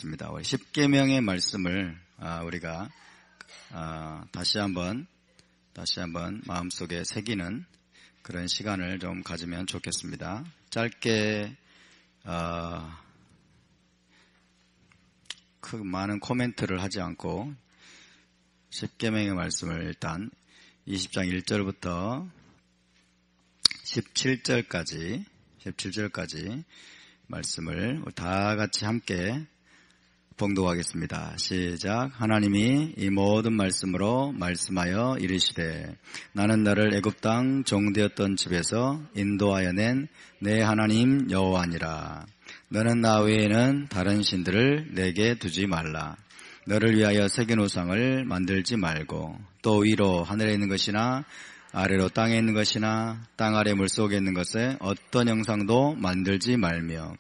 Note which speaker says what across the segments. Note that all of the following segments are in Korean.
Speaker 1: 하겠습니다. 우리 십계명의 말씀을 우리가 다시 한번 마음속에 새기는 그런 시간을 좀 가지면 좋겠습니다. 짧게 많은 코멘트를 하지 않고 십계명의 말씀을 일단 20장 1절부터 17절까지 말씀을 다 같이 함께 봉독하겠습니다. 시작. 하나님이 이 모든 말씀으로 말씀하여 이르시되 나는 너를 애굽 땅 종되었던 집에서 인도하여 낸 내 하나님 여호와니라. 너는 나 외에는 다른 신들을 내게 두지 말라. 너를 위하여 새긴 우상을 만들지 말고 또 위로 하늘에 있는 것이나 아래로 땅에 있는 것이나 땅 아래 물속에 있는 것에 어떤 형상도 만들지 말며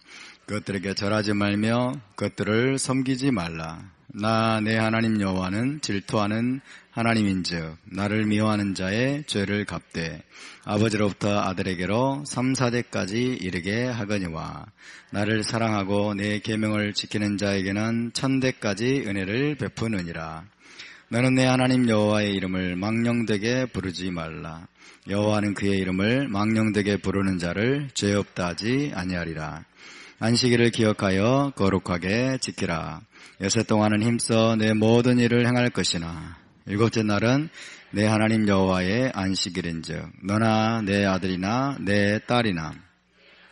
Speaker 1: 그것들에게 절하지 말며 그것들을 섬기지 말라. 나 내 하나님 여호와는 질투하는 하나님인즉 나를 미워하는 자의 죄를 갚되 아버지로부터 아들에게로 3, 4대까지 이르게 하거니와 나를 사랑하고 내 계명을 지키는 자에게는 1000대까지 은혜를 베푸느니라. 너는 내 하나님 여호와의 이름을 망령되게 부르지 말라. 여호와는 그의 이름을 망령되게 부르는 자를 죄 없다 하지 아니하리라. 안식일을 기억하여 거룩하게 지키라. 여섯 동안은 힘써 내 모든 일을 행할 것이나 일곱째 날은 내 하나님 여호와의 안식일인즉 너나 내 아들이나 내 딸이나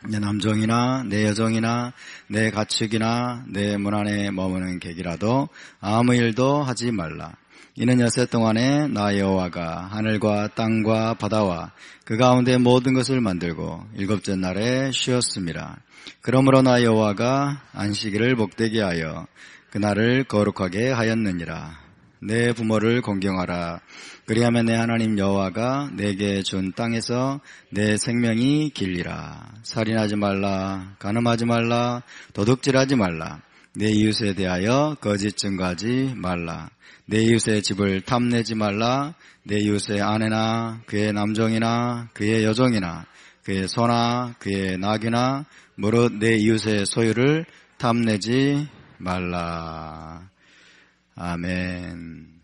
Speaker 1: 내 남종이나 내 여종이나 내 가축이나 내 문 안에 머무는 객이라도 아무 일도 하지 말라. 이는 여섯 동안에 나 여호와가 하늘과 땅과 바다와 그 가운데 모든 것을 만들고 일곱째 날에 쉬었음이라. 그러므로 나 여호와가 안식일을 복되게 하여 그날을 거룩하게 하였느니라. 내 부모를 공경하라. 그리하면 내 하나님 여호와가 내게 준 땅에서 내 생명이 길리라. 살인하지 말라. 간음하지 말라. 도둑질하지 말라. 내 이웃에 대하여 거짓 증거하지 말라. 내 이웃의 집을 탐내지 말라. 내 이웃의 아내나 그의 남종이나 그의 여종이나 그의 소나 그의 낙이나 무릇 내 이웃의 소유를 탐내지 말라. 아멘.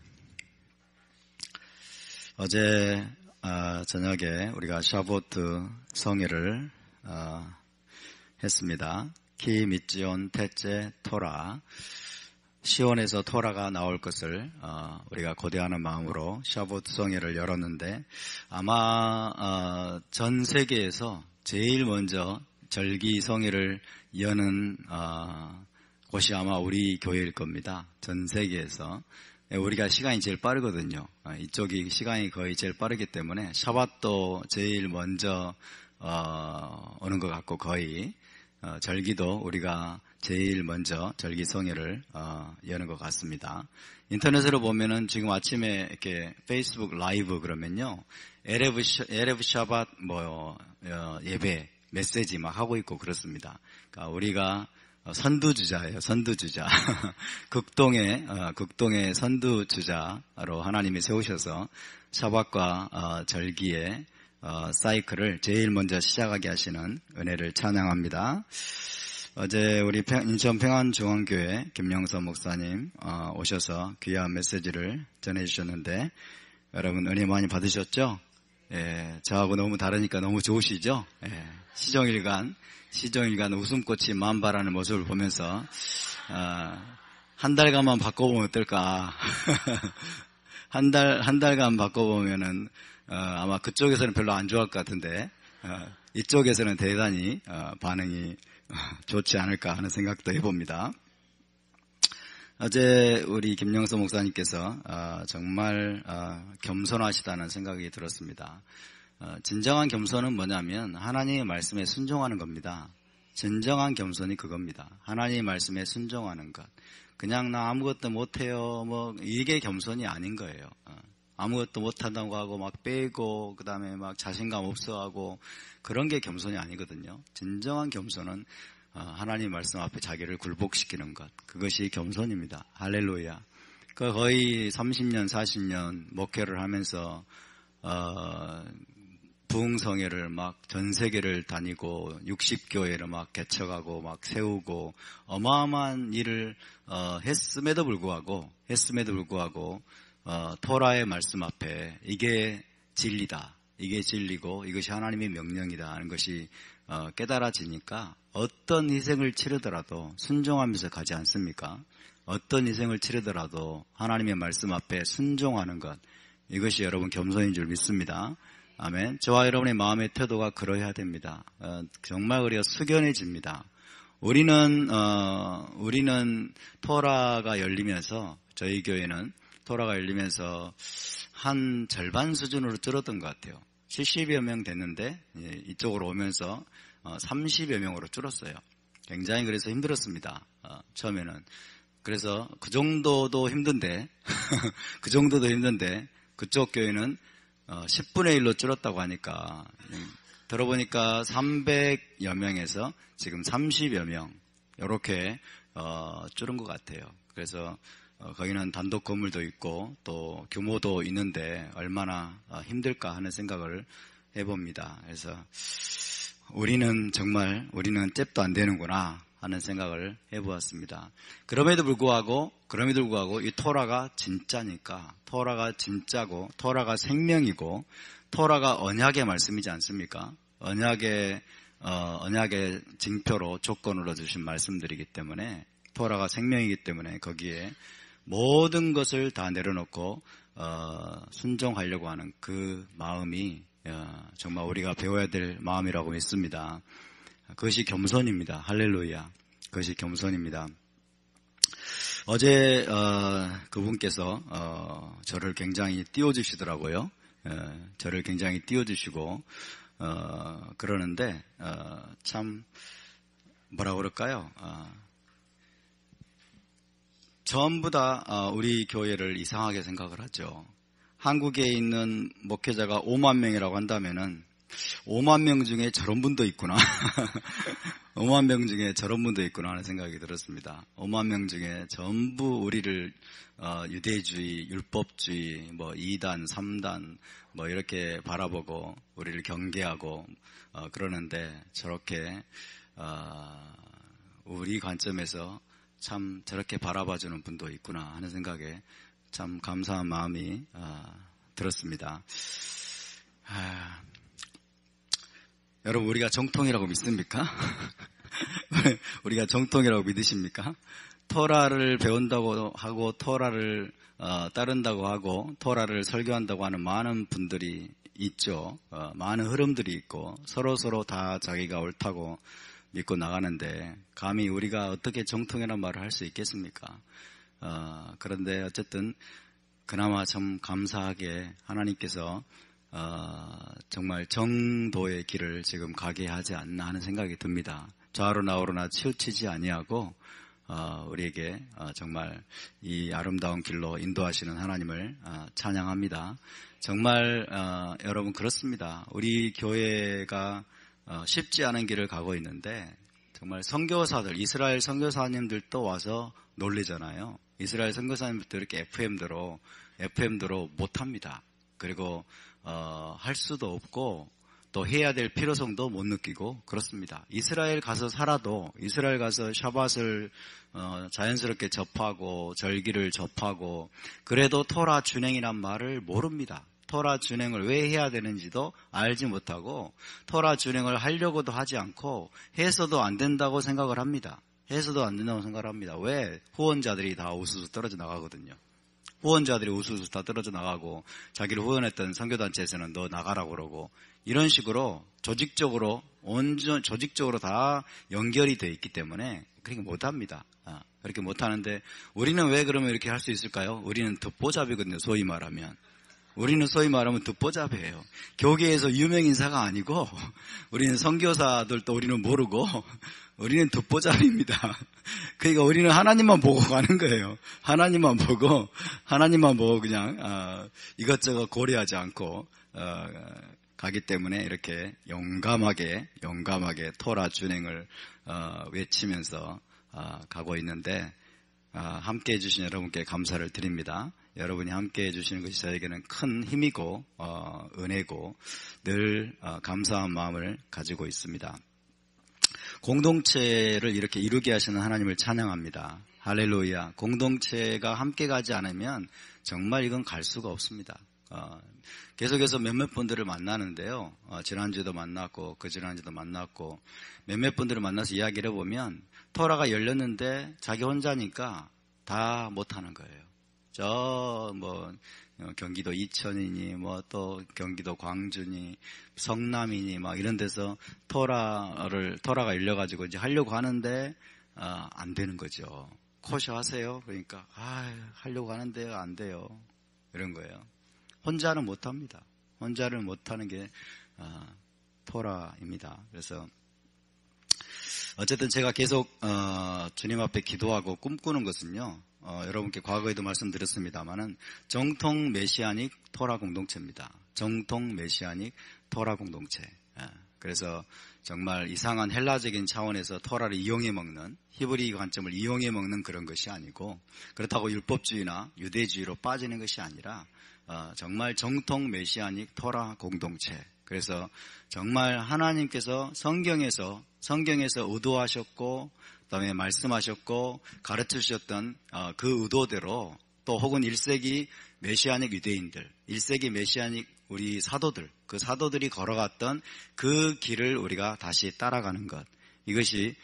Speaker 1: 어제 저녁에 우리가 샤보트 성회를 했습니다. 키 미지온 테째 토라. 시온에서 토라가 나올 것을 우리가 고대하는 마음으로 샤보트 성회를 열었는데 아마 전 세계에서 제일 먼저 절기 성회를 여는 곳이 아마 우리 교회일 겁니다. 전 세계에서. 우리가 시간이 제일 빠르거든요. 이쪽이 시간이 거의 제일 빠르기 때문에 샤밧도 제일 먼저 오는 것 같고 거의 절기도 우리가 제일 먼저 절기 성회를 여는 것 같습니다. 인터넷으로 보면은 지금 아침에 이렇게 페이스북 라이브 그러면요, 에레브 샤밧 예배 메시지 막 하고 있고 그렇습니다. 그러니까 우리가 선두주자예요, 선두주자. 극동의 선두주자로 하나님이 세우셔서 샤밧과 절기의 사이클을 제일 먼저 시작하게 하시는 은혜를 찬양합니다. 어제 우리 인천 평안중앙교회 김영서 목사님 오셔서 귀한 메시지를 전해주셨는데 여러분 은혜 많이 받으셨죠? 예, 저하고 너무 다르니까 너무 좋으시죠? 예, 시종일관 웃음꽃이 만발하는 모습을 보면서 한 달간만 바꿔보면 어떨까? 한 달간 바꿔보면은 아마 그쪽에서는 별로 안 좋아할 것 같은데 이쪽에서는 대단히 반응이 좋지 않을까 하는 생각도 해봅니다. 어제 우리 김영서 목사님께서 정말 겸손하시다는 생각이 들었습니다. 진정한 겸손은 뭐냐면 하나님의 말씀에 순종하는 겁니다. 진정한 겸손이 그겁니다. 하나님의 말씀에 순종하는 것. 그냥 나 아무것도 못해요 이게 겸손이 아닌 거예요. 아무것도 못한다고 하고 막 빼고 그 다음에 막 자신감 없어하고 그런 게 겸손이 아니거든요. 진정한 겸손은 하나님 말씀 앞에 자기를 굴복시키는 것, 그것이 겸손입니다. 할렐루야. 거의 30년 40년 목회를 하면서 부흥성회를 막 전 세계를 다니고 60교회를 막 개척하고 막 세우고 어마어마한 일을 했음에도 불구하고 토라의 말씀 앞에 이게 진리다, 이게 진리고 이것이 하나님의 명령이다 하는 것이 깨달아지니까 어떤 희생을 치르더라도 순종하면서 가지 않습니까? 어떤 희생을 치르더라도 하나님의 말씀 앞에 순종하는 것, 이것이 여러분 겸손인 줄 믿습니다. 아멘. 저와 여러분의 마음의 태도가 그러해야 됩니다. 정말 우리가 숙연해집니다. 우리는 토라가 열리면서, 저희 교회는 토라가 열리면서 한 절반 수준으로 줄었던 것 같아요. 70여 명 됐는데 이쪽으로 오면서 30여 명으로 줄었어요. 굉장히 그래서 힘들었습니다. 처음에는. 그래서 그 정도도 힘든데 그쪽 교회는 10분의 1로 줄었다고 하니까 들어보니까 300여 명에서 지금 30여 명 이렇게 줄은 것 같아요. 그래서 거기는 단독 건물도 있고 또 규모도 있는데 얼마나 힘들까 하는 생각을 해봅니다. 그래서 우리는 잽도 안 되는구나 하는 생각을 해보았습니다. 그럼에도 불구하고 이 토라가 진짜니까, 토라가 진짜고 토라가 생명이고 토라가 언약의 말씀이지 않습니까? 언약의 징표로 조건으로 주신 말씀들이기 때문에, 토라가 생명이기 때문에 거기에 모든 것을 다 내려놓고 순종하려고 하는 그 마음이 정말 우리가 배워야 될 마음이라고 믿습니다. 그것이 겸손입니다. 할렐루야. 그것이 겸손입니다. 어제 그분께서 저를 굉장히 띄워주시더라고요. 저를 굉장히 띄워주시고 그러는데 참 뭐라 그럴까요? 전부 다 우리 교회를 이상하게 생각을 하죠. 한국에 있는 목회자가 5만 명이라고 한다면은 5만 명 중에 저런 분도 있구나. 5만 명 중에 저런 분도 있구나 하는 생각이 들었습니다. 5만 명 중에 전부 우리를 유대주의, 율법주의, 뭐 2단, 3단 뭐 이렇게 바라보고 우리를 경계하고 그러는데 저렇게 우리 관점에서 참 저렇게 바라봐주는 분도 있구나 하는 생각에 참 감사한 마음이 들었습니다. 여러분, 우리가 정통이라고 믿습니까? 우리가 정통이라고 믿으십니까? 토라를 배운다고 하고 토라를 따른다고 하고 토라를 설교한다고 하는 많은 분들이 있죠. 많은 흐름들이 있고 서로 다 자기가 옳다고 믿고 나가는데 감히 우리가 어떻게 정통이라는 말을 할 수 있겠습니까? 그런데 어쨌든 그나마 참 감사하게 하나님께서 정말 정도의 길을 지금 가게 하지 않나 하는 생각이 듭니다. 좌우로 나우로나 치우치지 아니하고 우리에게 정말 이 아름다운 길로 인도하시는 하나님을 찬양합니다. 정말 여러분 그렇습니다. 우리 교회가 쉽지 않은 길을 가고 있는데 정말 선교사들, 이스라엘 선교사님들도 와서 놀리잖아요. 이스라엘 선교사님들도 이렇게 FM대로 못합니다. 그리고 할 수도 없고 또 해야 될 필요성도 못 느끼고 그렇습니다. 이스라엘 가서 살아도 이스라엘 가서 샤밧을 자연스럽게 접하고 절기를 접하고 그래도 토라 준행이란 말을 모릅니다. 토라 준행을 왜 해야 되는지도 알지 못하고 토라 준행을 하려고도 하지 않고 해서도 안 된다고 생각을 합니다. 해서도 안 된다고 생각을 합니다. 왜? 후원자들이 다 우수수 떨어져 나가거든요. 후원자들이 우수수 다 떨어져 나가고 자기를 후원했던 선교단체에서는 너 나가라고 그러고 이런 식으로 조직적으로 다 연결이 돼 있기 때문에 그렇게 못합니다. 그렇게 못하는데 우리는 왜 그러면 이렇게 할 수 있을까요? 우리는 듣보잡이거든요. 소위 말하면 듣보잡이에요. 교계에서 유명 인사가 아니고 우리는 선교사들도 우리는 모르고 우리는 듣보잡입니다. 그러니까 우리는 하나님만 보고 가는 거예요. 하나님만 보고 그냥 이것저것 고려하지 않고 가기 때문에 이렇게 용감하게 토라 준행을 외치면서 가고 있는데 함께 해주신 여러분께 감사를 드립니다. 여러분이 함께 해주시는 것이 저에게는 큰 힘이고 은혜고 늘 감사한 마음을 가지고 있습니다. 공동체를 이렇게 이루게 하시는 하나님을 찬양합니다. 할렐루야. 공동체가 함께 가지 않으면 정말 이건 갈 수가 없습니다. 계속해서 몇몇 분들을 만나는데요. 지난주에도 만났고 그 지난주에도 만났고 몇몇 분들을 만나서 이야기를 해보면 토라가 열렸는데 자기 혼자니까 다 못하는 거예요. 경기도 이천이니 또 경기도 광주니 성남이니 이런 데서 토라가 열려가지고 이제 하려고 하는데 안 되는 거죠. 코셔 하세요. 그러니까 하려고 하는데요, 안 돼요. 이런 거예요. 혼자는 못합니다. 혼자를 못하는 게 토라입니다. 그래서 어쨌든 제가 계속 주님 앞에 기도하고 꿈꾸는 것은요. 여러분께 과거에도 말씀드렸습니다만은 정통 메시아닉 토라 공동체입니다. 정통 메시아닉 토라 공동체. 그래서 정말 이상한 헬라적인 차원에서 토라를 이용해 먹는, 히브리 관점을 이용해 먹는 그런 것이 아니고, 그렇다고 율법주의나 유대주의로 빠지는 것이 아니라 정말 정통 메시아닉 토라 공동체. 그래서 정말 하나님께서 성경에서 의도하셨고 그다음에 말씀하셨고 가르쳐 주셨던 그 의도대로, 또 혹은 1세기 메시아닉 유대인들, 1세기 메시아닉 우리 사도들, 그 사도들이 걸어갔던 그 길을 우리가 다시 따라가는 것, 이것이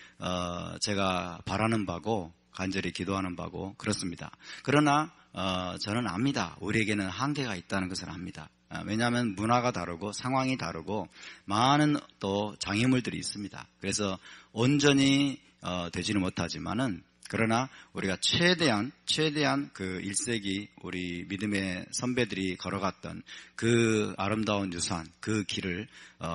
Speaker 1: 제가 바라는 바고 간절히 기도하는 바고 그렇습니다. 그러나 저는 압니다. 우리에게는 한계가 있다는 것을 압니다. 왜냐하면 문화가 다르고 상황이 다르고 많은 또 장애물들이 있습니다. 그래서 온전히 되지는 못하지만은, 그러나 우리가 최대한 그 1세기 우리 믿음의 선배들이 걸어갔던 그 아름다운 유산, 그 길을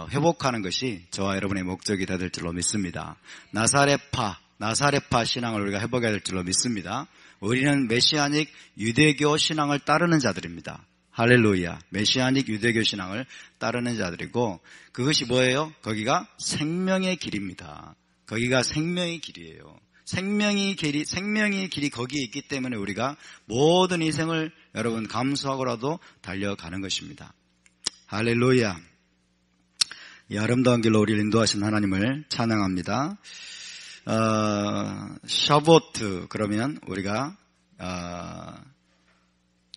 Speaker 1: 회복하는 것이 저와 여러분의 목적이 될 줄로 믿습니다. 나사렛파 신앙을 우리가 회복해야 될 줄로 믿습니다. 우리는 메시아닉 유대교 신앙을 따르는 자들입니다. 할렐루야. 메시아닉 유대교 신앙을 따르는 자들이고, 그것이 뭐예요? 거기가 생명의 길입니다. 거기가 생명의 길이에요. 생명의 길이 거기에 있기 때문에 우리가 모든 희생을 여러분 감수하고라도 달려가는 것입니다. 할렐루야. 이 아름다운 길로 우리를 인도하신 하나님을 찬양합니다. 샤보트, 그러면 우리가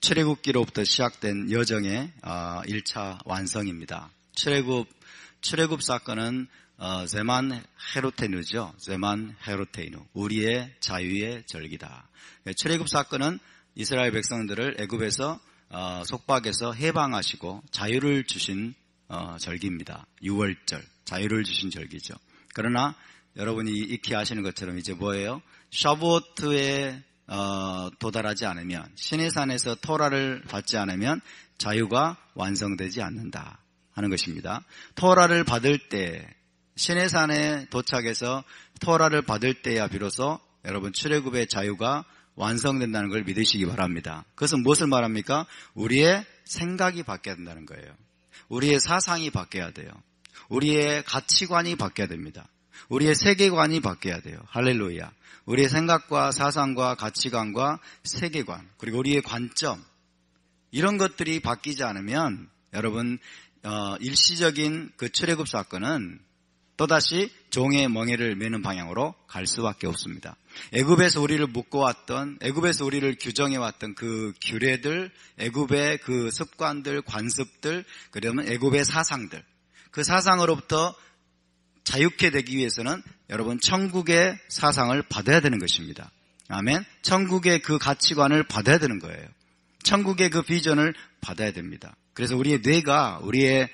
Speaker 1: 출애굽기로부터 시작된 여정의 1차 완성입니다. 출애굽 사건은 제만 헤로테누죠. 제만 헤로테누. 우리의 자유의 절기다. 출애굽 사건은 이스라엘 백성들을 애굽에서 속박에서 해방하시고 자유를 주신 절기입니다. 6월절. 자유를 주신 절기죠. 그러나 여러분이 익히 아시는 것처럼 이제 뭐예요? 샤보트에 도달하지 않으면, 시내산에서 토라를 받지 않으면 자유가 완성되지 않는다 하는 것입니다. 토라를 받을 때, 시내산에 도착해서 토라를 받을 때야 비로소 여러분 출애굽의 자유가 완성된다는 걸 믿으시기 바랍니다. 그것은 무엇을 말합니까? 우리의 생각이 바뀌어야 된다는 거예요. 우리의 사상이 바뀌어야 돼요. 우리의 가치관이 바뀌어야 됩니다. 우리의 세계관이 바뀌어야 돼요. 할렐루야. 우리의 생각과 사상과 가치관과 세계관, 그리고 우리의 관점, 이런 것들이 바뀌지 않으면 여러분 일시적인 그 출애굽 사건은 또다시 종의 멍에를 매는 방향으로 갈 수밖에 없습니다. 애굽에서 우리를 묶어왔던, 애굽에서 우리를 규정해왔던 그 규례들, 애굽의 그 습관들, 관습들, 그러면 애굽의 사상들, 그 사상으로부터 자유케 되기 위해서는 여러분 천국의 사상을 받아야 되는 것입니다. 아멘. 천국의 그 가치관을 받아야 되는 거예요. 천국의 그 비전을 받아야 됩니다. 그래서 우리의 뇌가, 우리의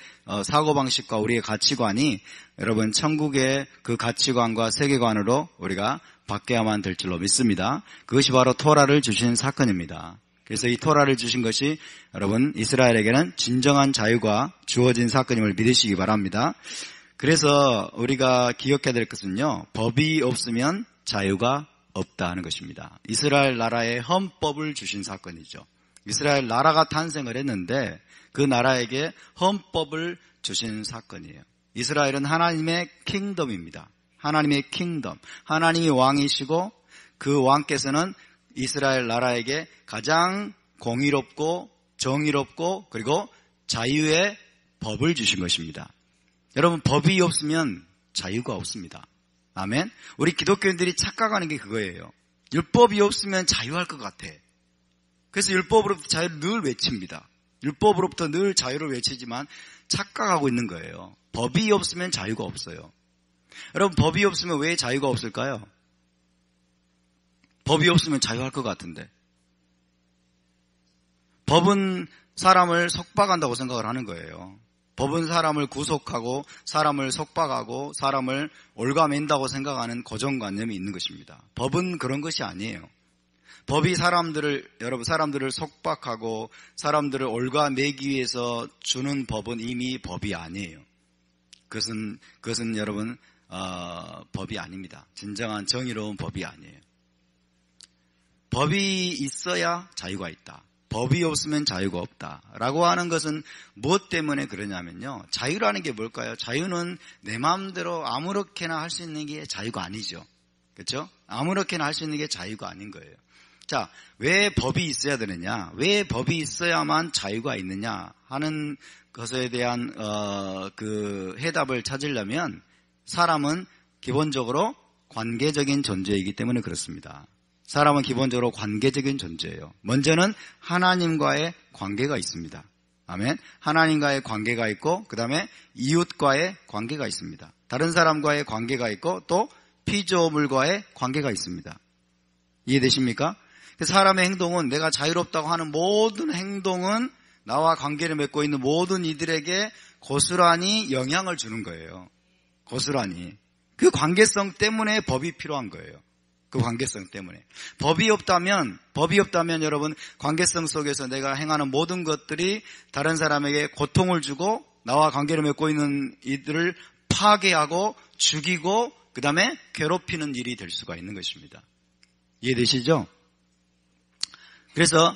Speaker 1: 사고방식과 우리의 가치관이 여러분 천국의 그 가치관과 세계관으로 우리가 바뀌어야만 될 줄로 믿습니다. 그것이 바로 토라를 주신 사건입니다. 그래서 이 토라를 주신 것이 여러분 이스라엘에게는 진정한 자유가 주어진 사건임을 믿으시기 바랍니다. 그래서 우리가 기억해야 될 것은요, 법이 없으면 자유가 없다 하는 것입니다. 이스라엘 나라의 헌법을 주신 사건이죠. 이스라엘 나라가 탄생을 했는데 그 나라에게 헌법을 주신 사건이에요. 이스라엘은 하나님의 킹덤입니다. 하나님의 킹덤. 하나님이 왕이시고 그 왕께서는 이스라엘 나라에게 가장 공의롭고 정의롭고 그리고 자유의 법을 주신 것입니다. 여러분, 법이 없으면 자유가 없습니다. 아멘. 우리 기독교인들이 착각하는 게 그거예요. 율법이 없으면 자유할 것 같아. 그래서 율법으로부터 자유를 늘 외칩니다. 율법으로부터 늘 자유를 외치지만 착각하고 있는 거예요. 법이 없으면 자유가 없어요. 여러분, 법이 없으면 왜 자유가 없을까요? 법이 없으면 자유할 것 같은데. 법은 사람을 속박한다고 생각을 하는 거예요. 법은 사람을 구속하고 사람을 속박하고 사람을 올가맨다고 생각하는 고정관념이 있는 것입니다. 법은 그런 것이 아니에요. 법이 사람들을 속박하고 사람들을 올가매기 위해서 주는 법은 이미 법이 아니에요. 그것은 여러분 법이 아닙니다. 진정한 정의로운 법이 아니에요. 법이 있어야 자유가 있다. 법이 없으면 자유가 없다라고 하는 것은 무엇 때문에 그러냐면요. 자유라는 게 뭘까요? 자유는 내 마음대로 아무렇게나 할 수 있는 게 자유가 아니죠. 그렇죠? 아무렇게나 할 수 있는 게 자유가 아닌 거예요. 자, 왜 법이 있어야 되느냐? 왜 법이 있어야만 자유가 있느냐 하는 것에 대한 그 해답을 찾으려면 사람은 기본적으로 관계적인 존재이기 때문에 그렇습니다. 사람은 기본적으로 관계적인 존재예요. 먼저는 하나님과의 관계가 있습니다. 아멘. 하나님과의 관계가 있고 그 다음에 이웃과의 관계가 있습니다. 다른 사람과의 관계가 있고 또 피조물과의 관계가 있습니다. 이해되십니까? 사람의 행동은 내가 자유롭다고 하는 모든 행동은 나와 관계를 맺고 있는 모든 이들에게 고스란히 영향을 주는 거예요. 고스란히. 그 관계성 때문에 법이 필요한 거예요. 그 관계성 때문에. 법이 없다면 여러분 관계성 속에서 내가 행하는 모든 것들이 다른 사람에게 고통을 주고 나와 관계를 맺고 있는 이들을 파괴하고 죽이고 그 다음에 괴롭히는 일이 될 수가 있는 것입니다. 이해되시죠? 그래서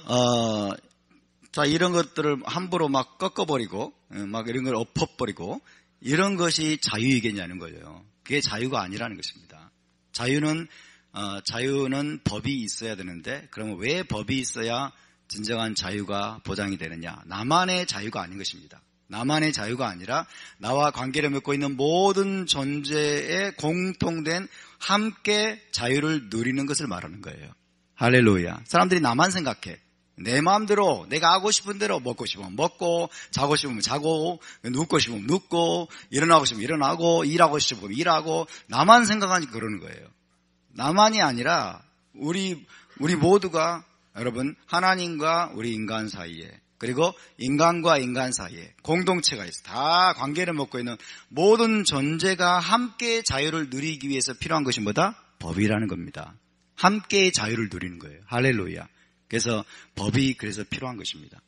Speaker 1: 자 이런 것들을 함부로 막 꺾어버리고 막 이런 걸 엎어버리고 이런 것이 자유이겠냐는 거예요. 그게 자유가 아니라는 것입니다. 자유는 법이 있어야 되는데 그러면 왜 법이 있어야 진정한 자유가 보장이 되느냐? 나만의 자유가 아닌 것입니다. 나만의 자유가 아니라 나와 관계를 맺고 있는 모든 존재의 공통된 함께 자유를 누리는 것을 말하는 거예요. 할렐루야. 사람들이 나만 생각해. 내 마음대로 내가 하고 싶은 대로 먹고 싶으면 먹고 자고 싶으면 자고 눕고 싶으면 눕고 일어나고 싶으면 일어나고 일하고 싶으면 일하고 나만 생각하니까 그러는 거예요. 나만이 아니라 우리 모두가 여러분 하나님과 우리 인간 사이에 그리고 인간과 인간 사이에 공동체가 있어. 다 관계를 맺고 있는 모든 존재가 함께 자유를 누리기 위해서 필요한 것이 뭐다? 법이라는 겁니다. 함께 자유를 누리는 거예요. 할렐루야. 그래서 법이 그래서 필요한 것입니다.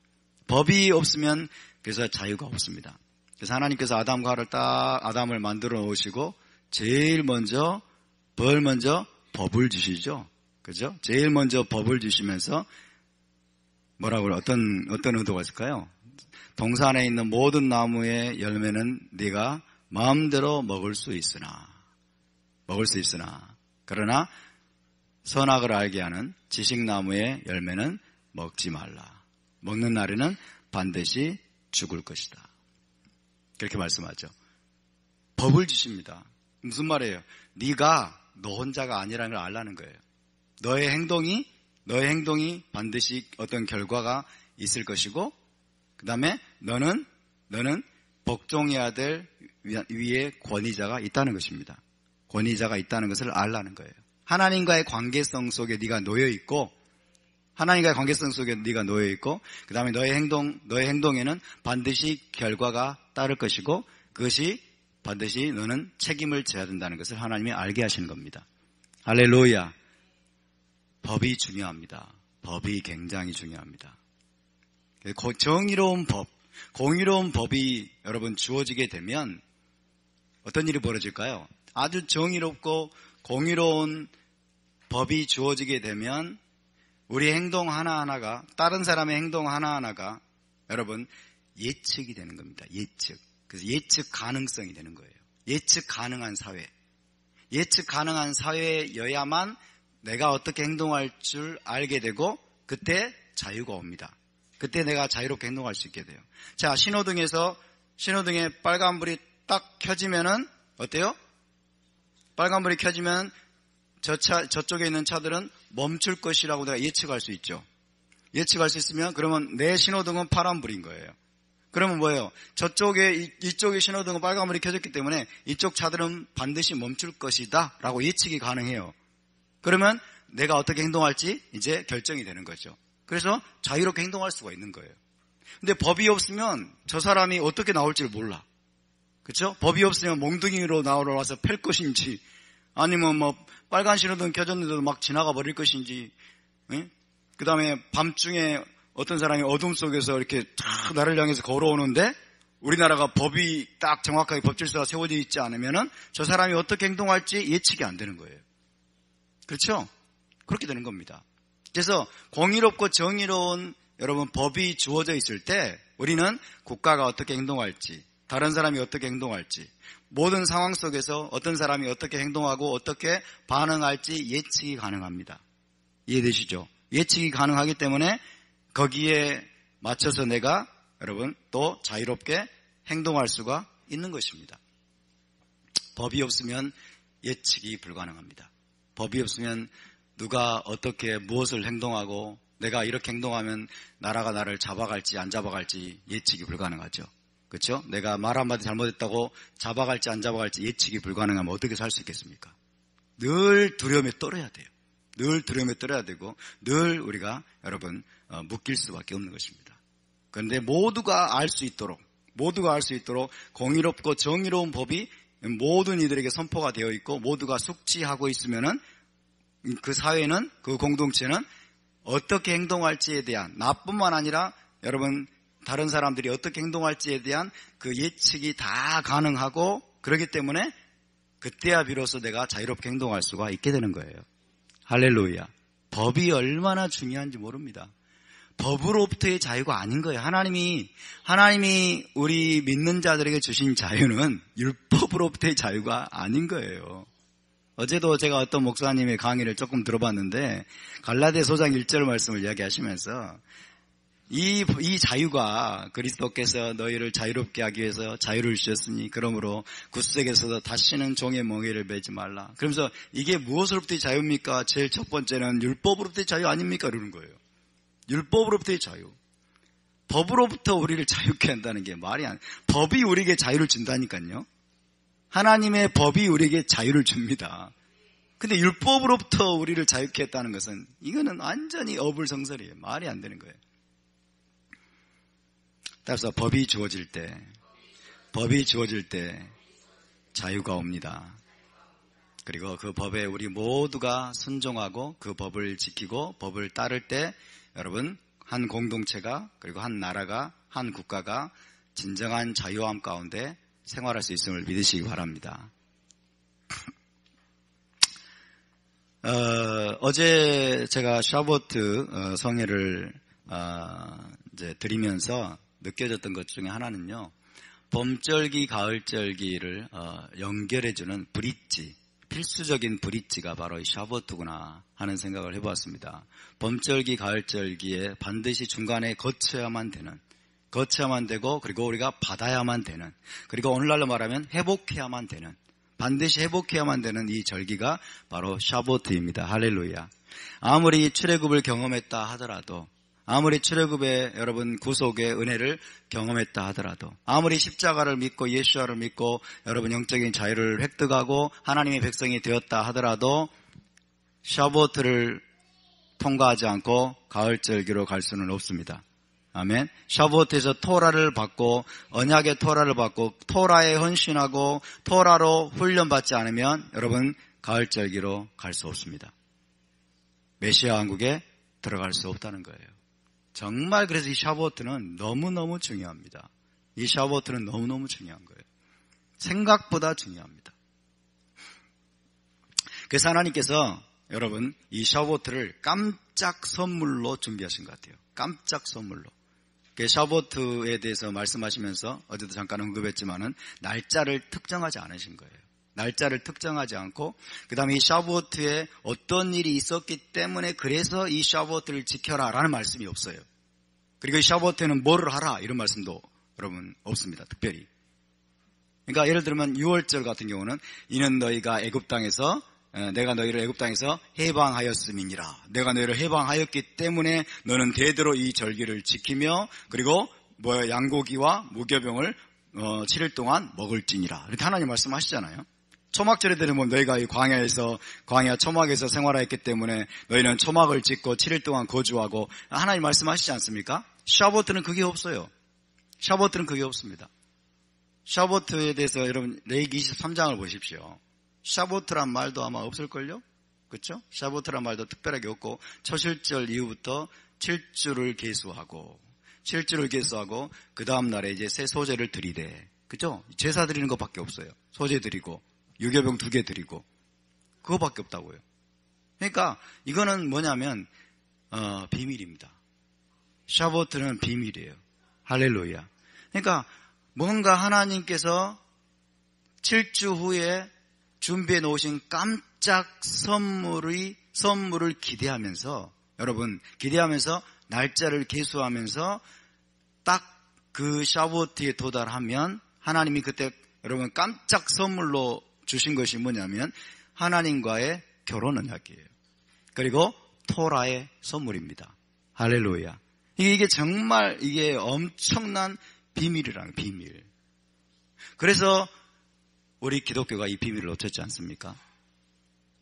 Speaker 1: 법이 없으면 그래서 자유가 없습니다. 그래서 하나님께서 아담과 하와를 아담을 만들어 놓으시고 제일 먼저 법을 주시죠. 그죠? 제일 먼저 법을 주시면서 뭐라고 그래? 어떤 의도가 있을까요? 동산에 있는 모든 나무의 열매는 네가 마음대로 먹을 수 있으나 그러나 선악을 알게 하는 지식나무의 열매는 먹지 말라. 먹는 날에는 반드시 죽을 것이다. 그렇게 말씀하죠. 법을 주십니다. 무슨 말이에요? 네가 너 혼자가 아니라는 걸 알라는 거예요. 너의 행동이 반드시 어떤 결과가 있을 것이고 그 다음에 너는 복종해야 될 위에 권위자가 있다는 것입니다. 권위자가 있다는 것을 알라는 거예요. 하나님과의 관계성 속에 네가 놓여 있고 그 다음에 너의 행동에는 반드시 결과가 따를 것이고 그것이 반드시 너는 책임을 져야 된다는 것을 하나님이 알게 하시는 겁니다. 할렐루야. 법이 중요합니다. 법이 굉장히 중요합니다. 정의로운 법, 공의로운 법이 여러분 주어지게 되면 어떤 일이 벌어질까요? 아주 정의롭고 공의로운 법이 주어지게 되면 우리 행동 하나하나가 다른 사람의 행동 하나하나가 여러분 예측이 되는 겁니다. 그래서 예측 가능성이 되는 거예요. 예측 가능한 사회여야만 내가 어떻게 행동할 줄 알게 되고 그때 자유가 옵니다. 그때 내가 자유롭게 행동할 수 있게 돼요. 자, 신호등에 빨간불이 딱 켜지면은 어때요? 빨간불이 켜지면 저쪽에 있는 차들은 멈출 것이라고 내가 예측할 수 있죠. 예측할 수 있으면 그러면 내 신호등은 파란불인 거예요. 그러면 뭐예요? 이쪽의 신호등은 빨간불이 켜졌기 때문에 이쪽 차들은 반드시 멈출 것이다 라고 예측이 가능해요. 그러면 내가 어떻게 행동할지 이제 결정이 되는 거죠. 그래서 자유롭게 행동할 수가 있는 거예요. 근데 법이 없으면 저 사람이 어떻게 나올지를 몰라. 그렇죠? 법이 없으면 몽둥이로 나와서 팰 것인지 아니면 뭐 빨간 신호등 켜졌는데도 막 지나가 버릴 것인지, 그 다음에 밤중에 어떤 사람이 어둠 속에서 이렇게 탁 나를 향해서 걸어오는데 우리나라가 법이 딱 정확하게 법질서가 세워져 있지 않으면은 저 사람이 어떻게 행동할지 예측이 안 되는 거예요. 그렇죠? 그렇게 되는 겁니다. 그래서 공의롭고 정의로운 여러분 법이 주어져 있을 때 우리는 국가가 어떻게 행동할지, 다른 사람이 어떻게 행동할지, 모든 상황 속에서 어떤 사람이 어떻게 행동하고 어떻게 반응할지 예측이 가능합니다. 이해되시죠? 예측이 가능하기 때문에 거기에 맞춰서 내가 여러분 또 자유롭게 행동할 수가 있는 것입니다. 법이 없으면 예측이 불가능합니다. 법이 없으면 누가 어떻게 무엇을 행동하고 내가 이렇게 행동하면 나라가 나를 잡아갈지 안 잡아갈지 예측이 불가능하죠. 그렇죠? 내가 말 한마디 잘못했다고 잡아갈지 안 잡아갈지 예측이 불가능하면 어떻게 살 수 있겠습니까? 늘 두려움에 떨어야 돼요. 늘 두려움에 떨어야 되고 늘 우리가 여러분 묶일 수밖에 없는 것입니다. 그런데 모두가 알 수 있도록 공의롭고 정의로운 법이 모든 이들에게 선포가 되어 있고 모두가 숙지하고 있으면은 그 사회는, 그 공동체는 어떻게 행동할지에 대한, 나뿐만 아니라 여러분 다른 사람들이 어떻게 행동할지에 대한 그 예측이 다 가능하고 그렇기 때문에 그때야 비로소 내가 자유롭게 행동할 수가 있게 되는 거예요. 할렐루야. 법이 얼마나 중요한지 모릅니다. 법으로부터의 자유가 아닌 거예요. 하나님이 우리 믿는 자들에게 주신 자유는 율법으로부터의 자유가 아닌 거예요. 어제도 제가 어떤 목사님의 강의를 조금 들어봤는데 갈라디아서 1장 1절 말씀을 이야기하시면서 이 자유가 그리스도께서 너희를 자유롭게 하기 위해서 자유를 주셨으니 그러므로 굳세게서도 다시는 종의 멍에를 매지 말라. 그러면서 이게 무엇으로부터의 자유입니까? 제일 첫 번째는 율법으로부터의 자유 아닙니까? 그러는 거예요. 율법으로부터의 자유. 법으로부터 우리를 자유케 한다는 게 말이 안 돼요. 법이 우리에게 자유를 준다니까요. 하나님의 법이 우리에게 자유를 줍니다. 근데 율법으로부터 우리를 자유케 했다는 것은 이거는 완전히 어불성설이에요. 말이 안 되는 거예요. 따라서 법이 주어질 때 자유가 옵니다. 그리고 그 법에 우리 모두가 순종하고 그 법을 지키고 법을 따를 때 여러분 한 공동체가 그리고 한 나라가 한 국가가 진정한 자유함 가운데 생활할 수 있음을 믿으시기 바랍니다. 어제 제가 샤보트 성회를 이제 드리면서 느껴졌던 것 중에 하나는요, 봄절기, 가을절기를 연결해주는 브릿지, 필수적인 브릿지가 바로 이 샤보트구나 하는 생각을 해보았습니다. 봄절기, 가을절기에 반드시 중간에 거쳐야만 되고 그리고 우리가 받아야만 되는, 그리고 오늘날로 말하면 회복해야만 되는, 반드시 회복해야만 되는 이 절기가 바로 샤보트입니다. 할렐루야. 아무리 출애굽을 경험했다 하더라도, 아무리 출애굽의 여러분 구속의 은혜를 경험했다 하더라도, 아무리 십자가를 믿고 예수와를 믿고 여러분 영적인 자유를 획득하고 하나님의 백성이 되었다 하더라도 샤보트를 통과하지 않고 가을절기로 갈 수는 없습니다. 아멘. 샤보트에서 토라를 받고 언약의 토라를 받고 토라에 헌신하고 토라로 훈련받지 않으면 여러분 가을절기로 갈 수 없습니다. 메시아 왕국에 들어갈 수 없다는 거예요. 정말 그래서 이 샤보트는 너무너무 중요합니다. 이 샤보트는 너무너무 중요한 거예요. 생각보다 중요합니다. 그래서 하나님께서 여러분 이 샤보트를 깜짝 선물로 준비하신 것 같아요. 깜짝 선물로. 샤보트에 대해서 말씀하시면서 어제도 잠깐 언급했지만은 날짜를 특정하지 않으신 거예요. 날짜를 특정하지 않고, 그 다음에 이 샤부오트에 어떤 일이 있었기 때문에 그래서 이 샤부오트를 지켜라 라는 말씀이 없어요. 그리고 이 샤부오트에는 뭐를 하라 이런 말씀도 여러분 없습니다. 특별히. 그러니까 예를 들면 6월절 같은 경우는 이는 너희가 애굽 땅에서 내가 너희를 애굽 땅에서 해방하였음이니라. 내가 너희를 해방하였기 때문에 너는 대대로 이 절기를 지키며 그리고 양고기와 무교병을 7일 동안 먹을지니라. 이렇게 하나님 말씀하시잖아요. 초막절에 되면 너희가 이 광야 초막에서 생활하였기 때문에 너희는 초막을 짓고 7일 동안 거주하고 하나님 말씀하시지 않습니까? 샤보트는 그게 없어요. 샤보트는 그게 없습니다. 샤보트에 대해서 여러분 레위기 23장을 보십시오. 샤보트란 말도 아마 없을걸요? 그렇죠? 샤보트란 말도 특별하게 없고 초실절 이후부터 7주를 계수하고 그 다음 날에 이제 새 소제를 드리되, 그죠? 제사 드리는 것밖에 없어요. 소제 드리고 유교병 2개 드리고 그거밖에 없다고요. 그러니까 이거는 뭐냐면 비밀입니다. 샤보트는 비밀이에요. 할렐루야. 그러니까 뭔가 하나님께서 7주 후에 준비해 놓으신 깜짝 선물을 기대하면서, 여러분 기대하면서 날짜를 계수하면서 딱 그 샤보트에 도달하면 하나님이 그때 여러분 깜짝 선물로 주신 것이 뭐냐면 하나님과의 결혼 언약이에요. 그리고 토라의 선물입니다. 할렐루야. 이게 정말 이게 엄청난 비밀이라는 비밀. 그래서 우리 기독교가 이 비밀을 놓쳤지 않습니까?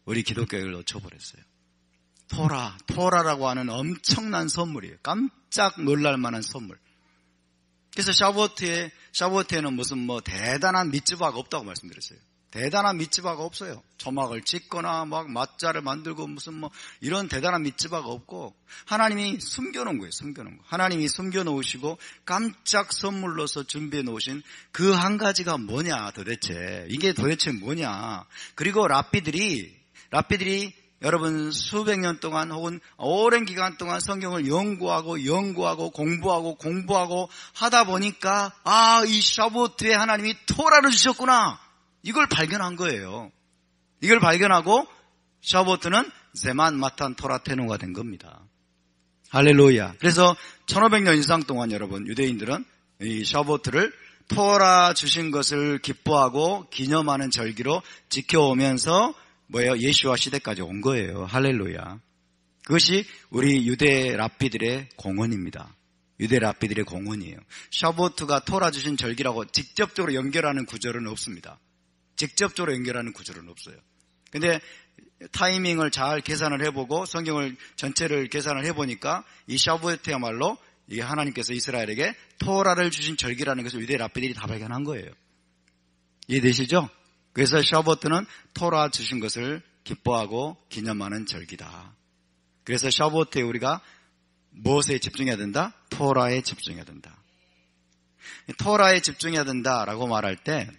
Speaker 1: 우리 기독교를 놓쳐버렸어요. 토라라고 하는 엄청난 선물이에요. 깜짝 놀랄 만한 선물. 그래서 샤보트에는 무슨 대단한 미tzvah가 없다고 말씀드렸어요. 대단한 미tzvah가 없어요. 초막을 짓거나 맞자를 만들고 무슨 이런 대단한 미tzvah가 없고 하나님이 숨겨놓은 거예요. 숨겨놓은 거. 하나님이 숨겨놓으시고 깜짝 선물로서 준비해 놓으신 그 한 가지가 뭐냐 도대체. 이게 도대체 뭐냐. 그리고 랍비들이 여러분 수백 년 동안 혹은 오랜 기간 동안 성경을 연구하고 공부하고 하다 보니까 이 샤보트에 하나님이 토라를 주셨구나. 이걸 발견한 거예요. 이걸 발견하고 샤보트는 세만 마탄 토라 테누가 된 겁니다. 할렐루야. 그래서 1500년 이상 동안 여러분 유대인들은 이 샤보트를 토라 주신 것을 기뻐하고 기념하는 절기로 지켜오면서 예수와 시대까지 온 거예요. 할렐루야. 그것이 우리 유대 랍비들의 공헌입니다. 유대 랍비들의 공헌이에요. 샤보트가 토라 주신 절기라고 직접적으로 연결하는 구절은 없습니다. 직접적으로 연결하는 구절은 없어요. 근데 타이밍을 잘 계산을 해보고 성경을 전체를 계산을 해보니까 이 샤보트야말로 이게 하나님께서 이스라엘에게 토라를 주신 절기라는 것을 유대 랍비들이 다 발견한 거예요. 이해되시죠? 그래서 샤보트는 토라 주신 것을 기뻐하고 기념하는 절기다. 그래서 샤보트에 우리가 무엇에 집중해야 된다? 토라에 집중해야 된다. 토라에 집중해야 된다라고 말할 때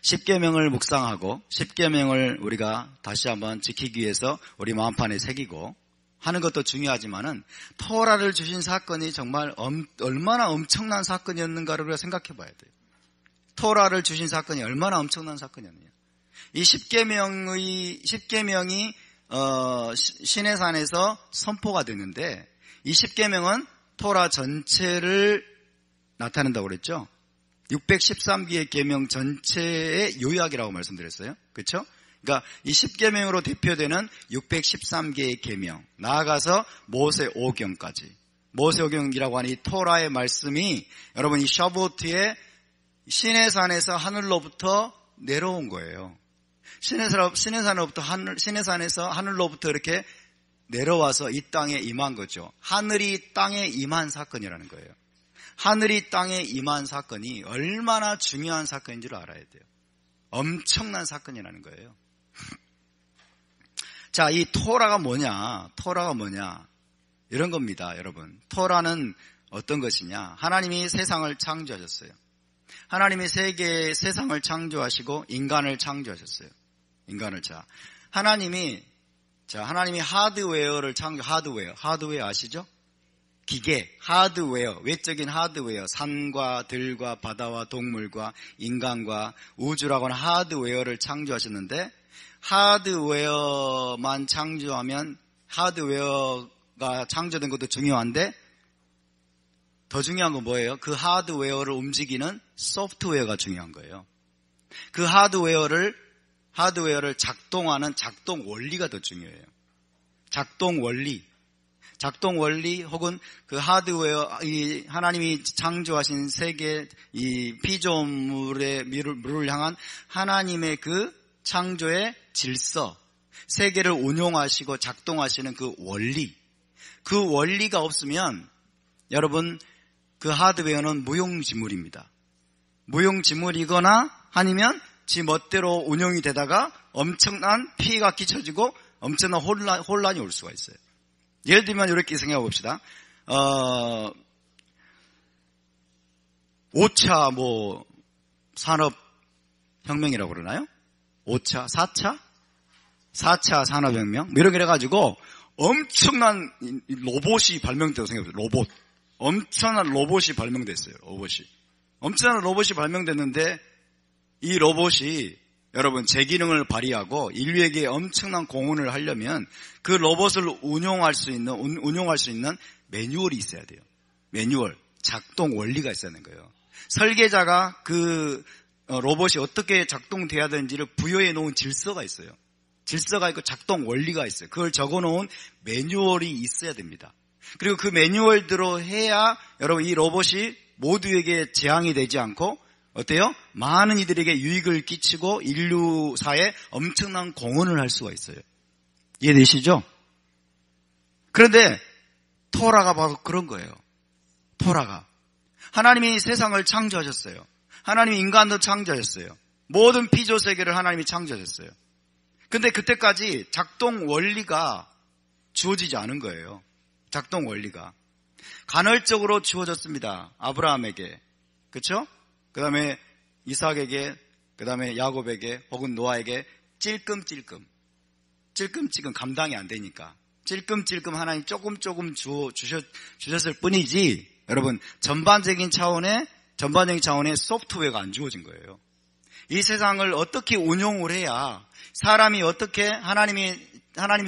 Speaker 1: 10계명을 묵상하고 10계명을 우리가 다시 한번 지키기 위해서 우리 마음판에 새기고 하는 것도 중요하지만은 토라를 주신 사건이 정말 얼마나 엄청난 사건이었는가를 우리가 생각해 봐야 돼요. 토라를 주신 사건이 얼마나 엄청난 사건이었느냐. 이 10계명이 시내산에서 선포가 됐는데 이 10계명은 토라 전체를 나타낸다고 그랬죠. 613개의 계명 전체의 요약이라고 말씀드렸어요. 그렇죠? 그러니까 이 10계명으로 대표되는 613개의 계명, 나아가서 모세 오경까지. 모세 오경이라고 하는 이 토라의 말씀이 여러분 이 샤보트에 시내산에서 하늘로부터 내려온 거예요. 시내산에서 하늘로부터 이렇게 내려와서 이 땅에 임한 거죠. 하늘이 땅에 임한 사건이라는 거예요. 하늘이 땅에 임한 사건이 얼마나 중요한 사건인 줄 알아야 돼요. 엄청난 사건이라는 거예요. 자, 이 토라가 뭐냐? 이런 겁니다, 여러분. 토라는 어떤 것이냐? 하나님이 세상을 창조하셨어요. 하나님이 세상을 창조하시고 인간을 창조하셨어요. 하나님이 하드웨어를 하드웨어 아시죠? 기계, 하드웨어, 외적인 하드웨어, 산과 들과 바다와 동물과 인간과 우주라고 하는 하드웨어를 창조하셨는데, 하드웨어만 창조하면 하드웨어가 창조된 것도 중요한데 더 중요한 건 뭐예요? 그 하드웨어를 움직이는 소프트웨어가 중요한 거예요. 그 하드웨어를 작동하는 작동 원리가 더 중요해요. 작동 원리 혹은 그 하드웨어, 이 하나님이 창조하신 세계 이 피조물의 물을 향한 하나님의 그 창조의 질서, 세계를 운용하시고 작동하시는 그 원리가 없으면 여러분 그 하드웨어는 무용지물입니다. 무용지물이거나 아니면 지 멋대로 운용이 되다가 엄청난 피해가 끼쳐지고 엄청난 혼란이 올 수가 있어요. 예를 들면 이렇게 생각해 봅시다. 5차 산업혁명이라고 그러나요? 4차 산업혁명 이런 게 해가지고 엄청난 로봇이 발명되고 생각해보세요. 엄청난 로봇이 발명됐어요. 엄청난 로봇이 발명됐는데 이 로봇이 여러분 제 기능을 발휘하고 인류에게 엄청난 공헌을 하려면 그 로봇을 운용할 수 있는 매뉴얼이 있어야 돼요. 매뉴얼, 작동 원리가 있어야 하는 거예요. 설계자가 그 로봇이 어떻게 작동돼야 되는지를 부여해 놓은 질서가 있어요. 질서가 있고 작동 원리가 있어요. 그걸 적어놓은 매뉴얼이 있어야 됩니다. 그리고 그 매뉴얼대로 해야 여러분 이 로봇이 모두에게 재앙이 되지 않고 어때요? 많은 이들에게 유익을 끼치고 인류사에 엄청난 공헌을 할 수가 있어요. 이해되시죠? 그런데 토라가 바로 그런 거예요. 토라가 하나님이 세상을 창조하셨어요. 하나님이 인간도 창조하셨어요. 모든 피조 세계를 하나님이 창조하셨어요. 근데 그때까지 작동 원리가 주어지지 않은 거예요. 작동 원리가 간헐적으로 주어졌습니다. 아브라함에게, 그렇죠? 그 다음에 이삭에게, 그 다음에 야곱에게 혹은 노아에게 찔끔찔끔 감당이 안 되니까 찔끔찔끔 하나님 조금 주셨을 뿐이지 여러분 전반적인 차원의 소프트웨어가 안 주어진 거예요. 이 세상을 어떻게 운용을 해야 사람이 어떻게 하나님이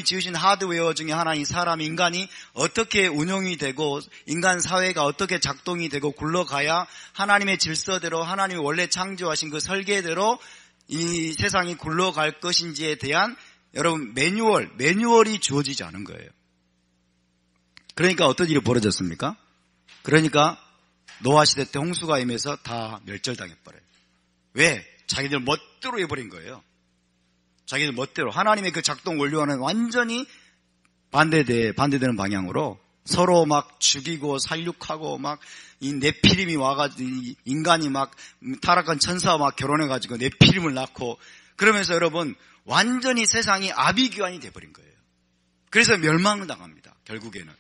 Speaker 1: 지으신 하드웨어 중에 하나인 사람, 인간이 어떻게 운용이 되고 인간 사회가 어떻게 작동이 되고 굴러가야 하나님의 질서대로 하나님이 원래 창조하신 그 설계대로 이 세상이 굴러갈 것인지에 대한 여러분 매뉴얼이 주어지지 않은 거예요. 그러니까 어떤 일이 벌어졌습니까? 그러니까 노아 시대 때 홍수가 임해서 다 멸절당해버려요. 왜? 자기들 멋대로 해버린 거예요. 자기들 멋대로 하나님의 그 작동 원리와는 완전히 반대되는 방향으로 서로 막 죽이고 살육하고 막 이 네피림이 와가지고 인간이 막 타락한 천사와 막 결혼해가지고 네피림을 낳고 그러면서 여러분 완전히 세상이 아비규환이 돼버린 거예요. 그래서 멸망을 당합니다. 결국에는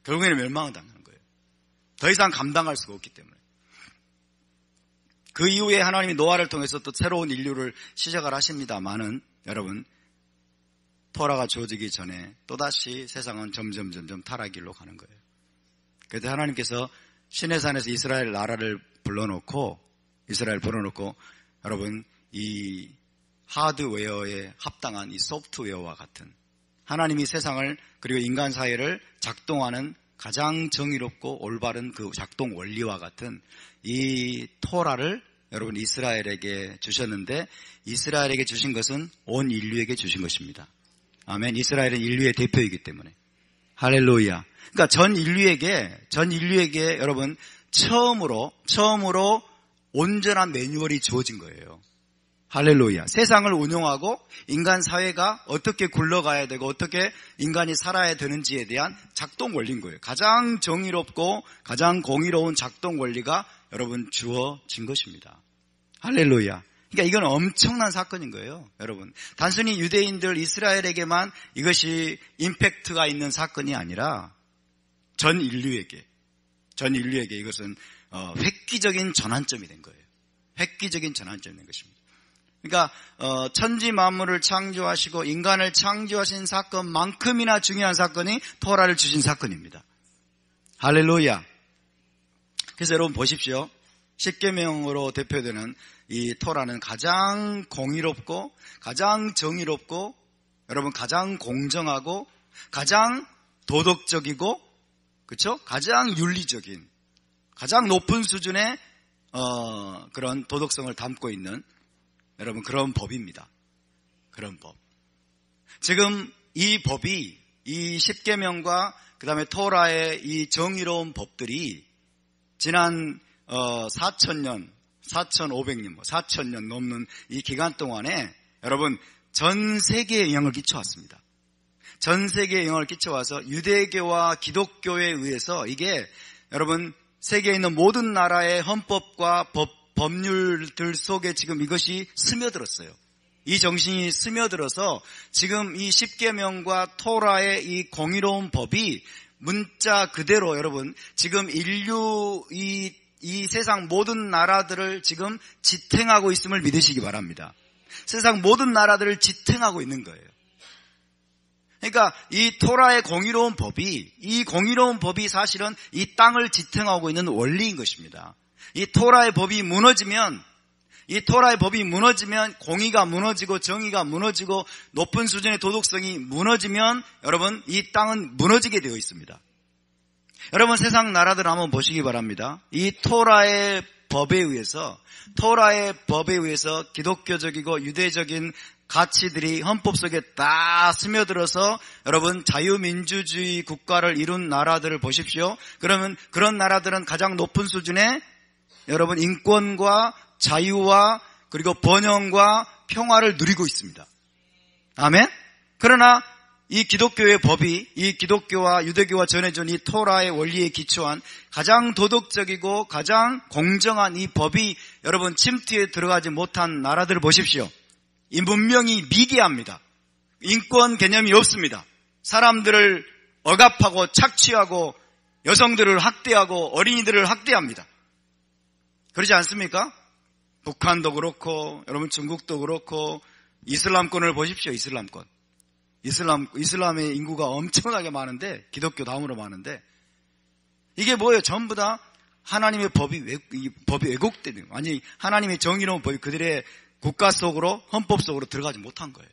Speaker 1: 멸망을 당하는 거예요. 더 이상 감당할 수가 없기 때문에. 그 이후에 하나님이 노아를 통해서 또 새로운 인류를 시작을 하십니다만은 여러분 토라가 주어지기 전에 또다시 세상은 점점 타락길로 가는 거예요. 그래서 하나님께서 시내산에서 이스라엘 나라를 불러놓고 여러분 이 하드웨어에 합당한 이 소프트웨어와 같은 하나님이 세상을 그리고 인간 사회를 작동하는 가장 정의롭고 올바른 그 작동 원리와 같은 이 토라를 여러분 이스라엘에게 주셨는데 이스라엘에게 주신 것은 온 인류에게 주신 것입니다. 아멘. 이스라엘은 인류의 대표이기 때문에. 할렐루야. 그러니까 전 인류에게 여러분 처음으로 온전한 매뉴얼이 주어진 거예요. 할렐루야. 세상을 운용하고 인간 사회가 어떻게 굴러가야 되고 어떻게 인간이 살아야 되는지에 대한 작동 원리인 거예요. 가장 정의롭고 가장 공의로운 작동 원리가 여러분 주어진 것입니다. 할렐루야. 그러니까 이건 엄청난 사건인 거예요, 여러분. 단순히 유대인들 이스라엘에게만 이것이 임팩트가 있는 사건이 아니라 전 인류에게 이것은 획기적인 전환점이 된 거예요. 획기적인 전환점이 된 것입니다. 그러니까 천지 만물을 창조하시고 인간을 창조하신 사건만큼이나 중요한 사건이 토라를 주신 사건입니다. 할렐루야. 그래서 여러분 보십시오. 십계명으로 대표되는 이 토라는 가장 공의롭고 가장 정의롭고 여러분 가장 공정하고 가장 도덕적이고 그렇죠? 가장 윤리적인 가장 높은 수준의 그런 도덕성을 담고 있는 여러분 그런 법입니다. 그런 법. 지금 이 법이 이 십계명과 그다음에 토라의 이 정의로운 법들이 지난 4,000년, 4,500년, 4,000년 넘는 이 기간 동안에 여러분 전 세계에 영향을 끼쳐왔습니다. 전 세계에 영향을 끼쳐와서 유대교와 기독교에 의해서 이게 여러분 세계에 있는 모든 나라의 헌법과 법률들 속에 지금 이것이 스며들었어요. 이 정신이 스며들어서 지금 이 십계명과 토라의 이 공의로운 법이 문자 그대로 여러분 지금 인류 이 세상 모든 나라들을 지금 지탱하고 있음을 믿으시기 바랍니다. 세상 모든 나라들을 지탱하고 있는 거예요. 그러니까 이 토라의 공의로운 법이 사실은 이 땅을 지탱하고 있는 원리인 것입니다. 이 토라의 법이 무너지면 공의가 무너지고 정의가 무너지고 높은 수준의 도덕성이 무너지면 여러분 이 땅은 무너지게 되어 있습니다. 여러분 세상 나라들 한번 보시기 바랍니다. 이 토라의 법에 의해서 기독교적이고 유대적인 가치들이 헌법 속에 다 스며들어서 여러분 자유민주주의 국가를 이룬 나라들을 보십시오. 그러면 그런 나라들은 가장 높은 수준의 여러분 인권과 자유와 그리고 번영과 평화를 누리고 있습니다. 아멘? 그러나 이 기독교의 법이 이 기독교와 유대교와 전해준 이 토라의 원리에 기초한 가장 도덕적이고 가장 공정한 이 법이 여러분 침투에 들어가지 못한 나라들을 보십시오. 이 문명이 미개합니다. 인권 개념이 없습니다. 사람들을 억압하고 착취하고 여성들을 학대하고 어린이들을 학대합니다. 그러지 않습니까? 북한도 그렇고 여러분 중국도 그렇고 이슬람권을 보십시오. 이슬람의 인구가 엄청나게 많은데 기독교 다음으로 많은데 이게 뭐예요? 전부 다 하나님의 법이 왜곡되는 거예요. 아니 하나님의 정의로운 법이 그들의 국가 속으로 헌법 속으로 들어가지 못한 거예요.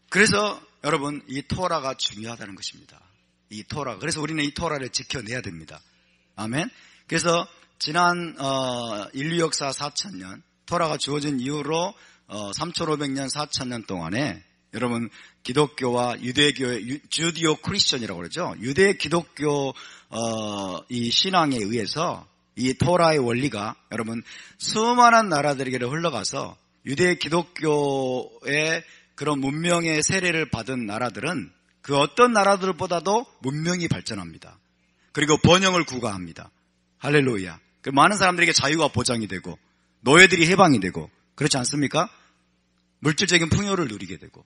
Speaker 1: 그래서 여러분 이 토라가 중요하다는 것입니다. 이 토라. 그래서 우리는 이 토라를 지켜내야 됩니다. 아멘. 그래서 지난 인류 역사 4,000년 토라가 주어진 이후로 3,500년 4,000년 동안에 여러분 기독교와 유대교의 주디오 크리스천이라고 그러죠. 유대 기독교 이 신앙에 의해서 이 토라의 원리가 여러분 수많은 나라들에게로 흘러가서 유대 기독교의 그런 문명의 세례를 받은 나라들은 그 어떤 나라들보다도 문명이 발전합니다. 그리고 번영을 구가합니다. 할렐루야. 많은 사람들에게 자유가 보장이 되고 노예들이 해방이 되고 그렇지 않습니까? 물질적인 풍요를 누리게 되고.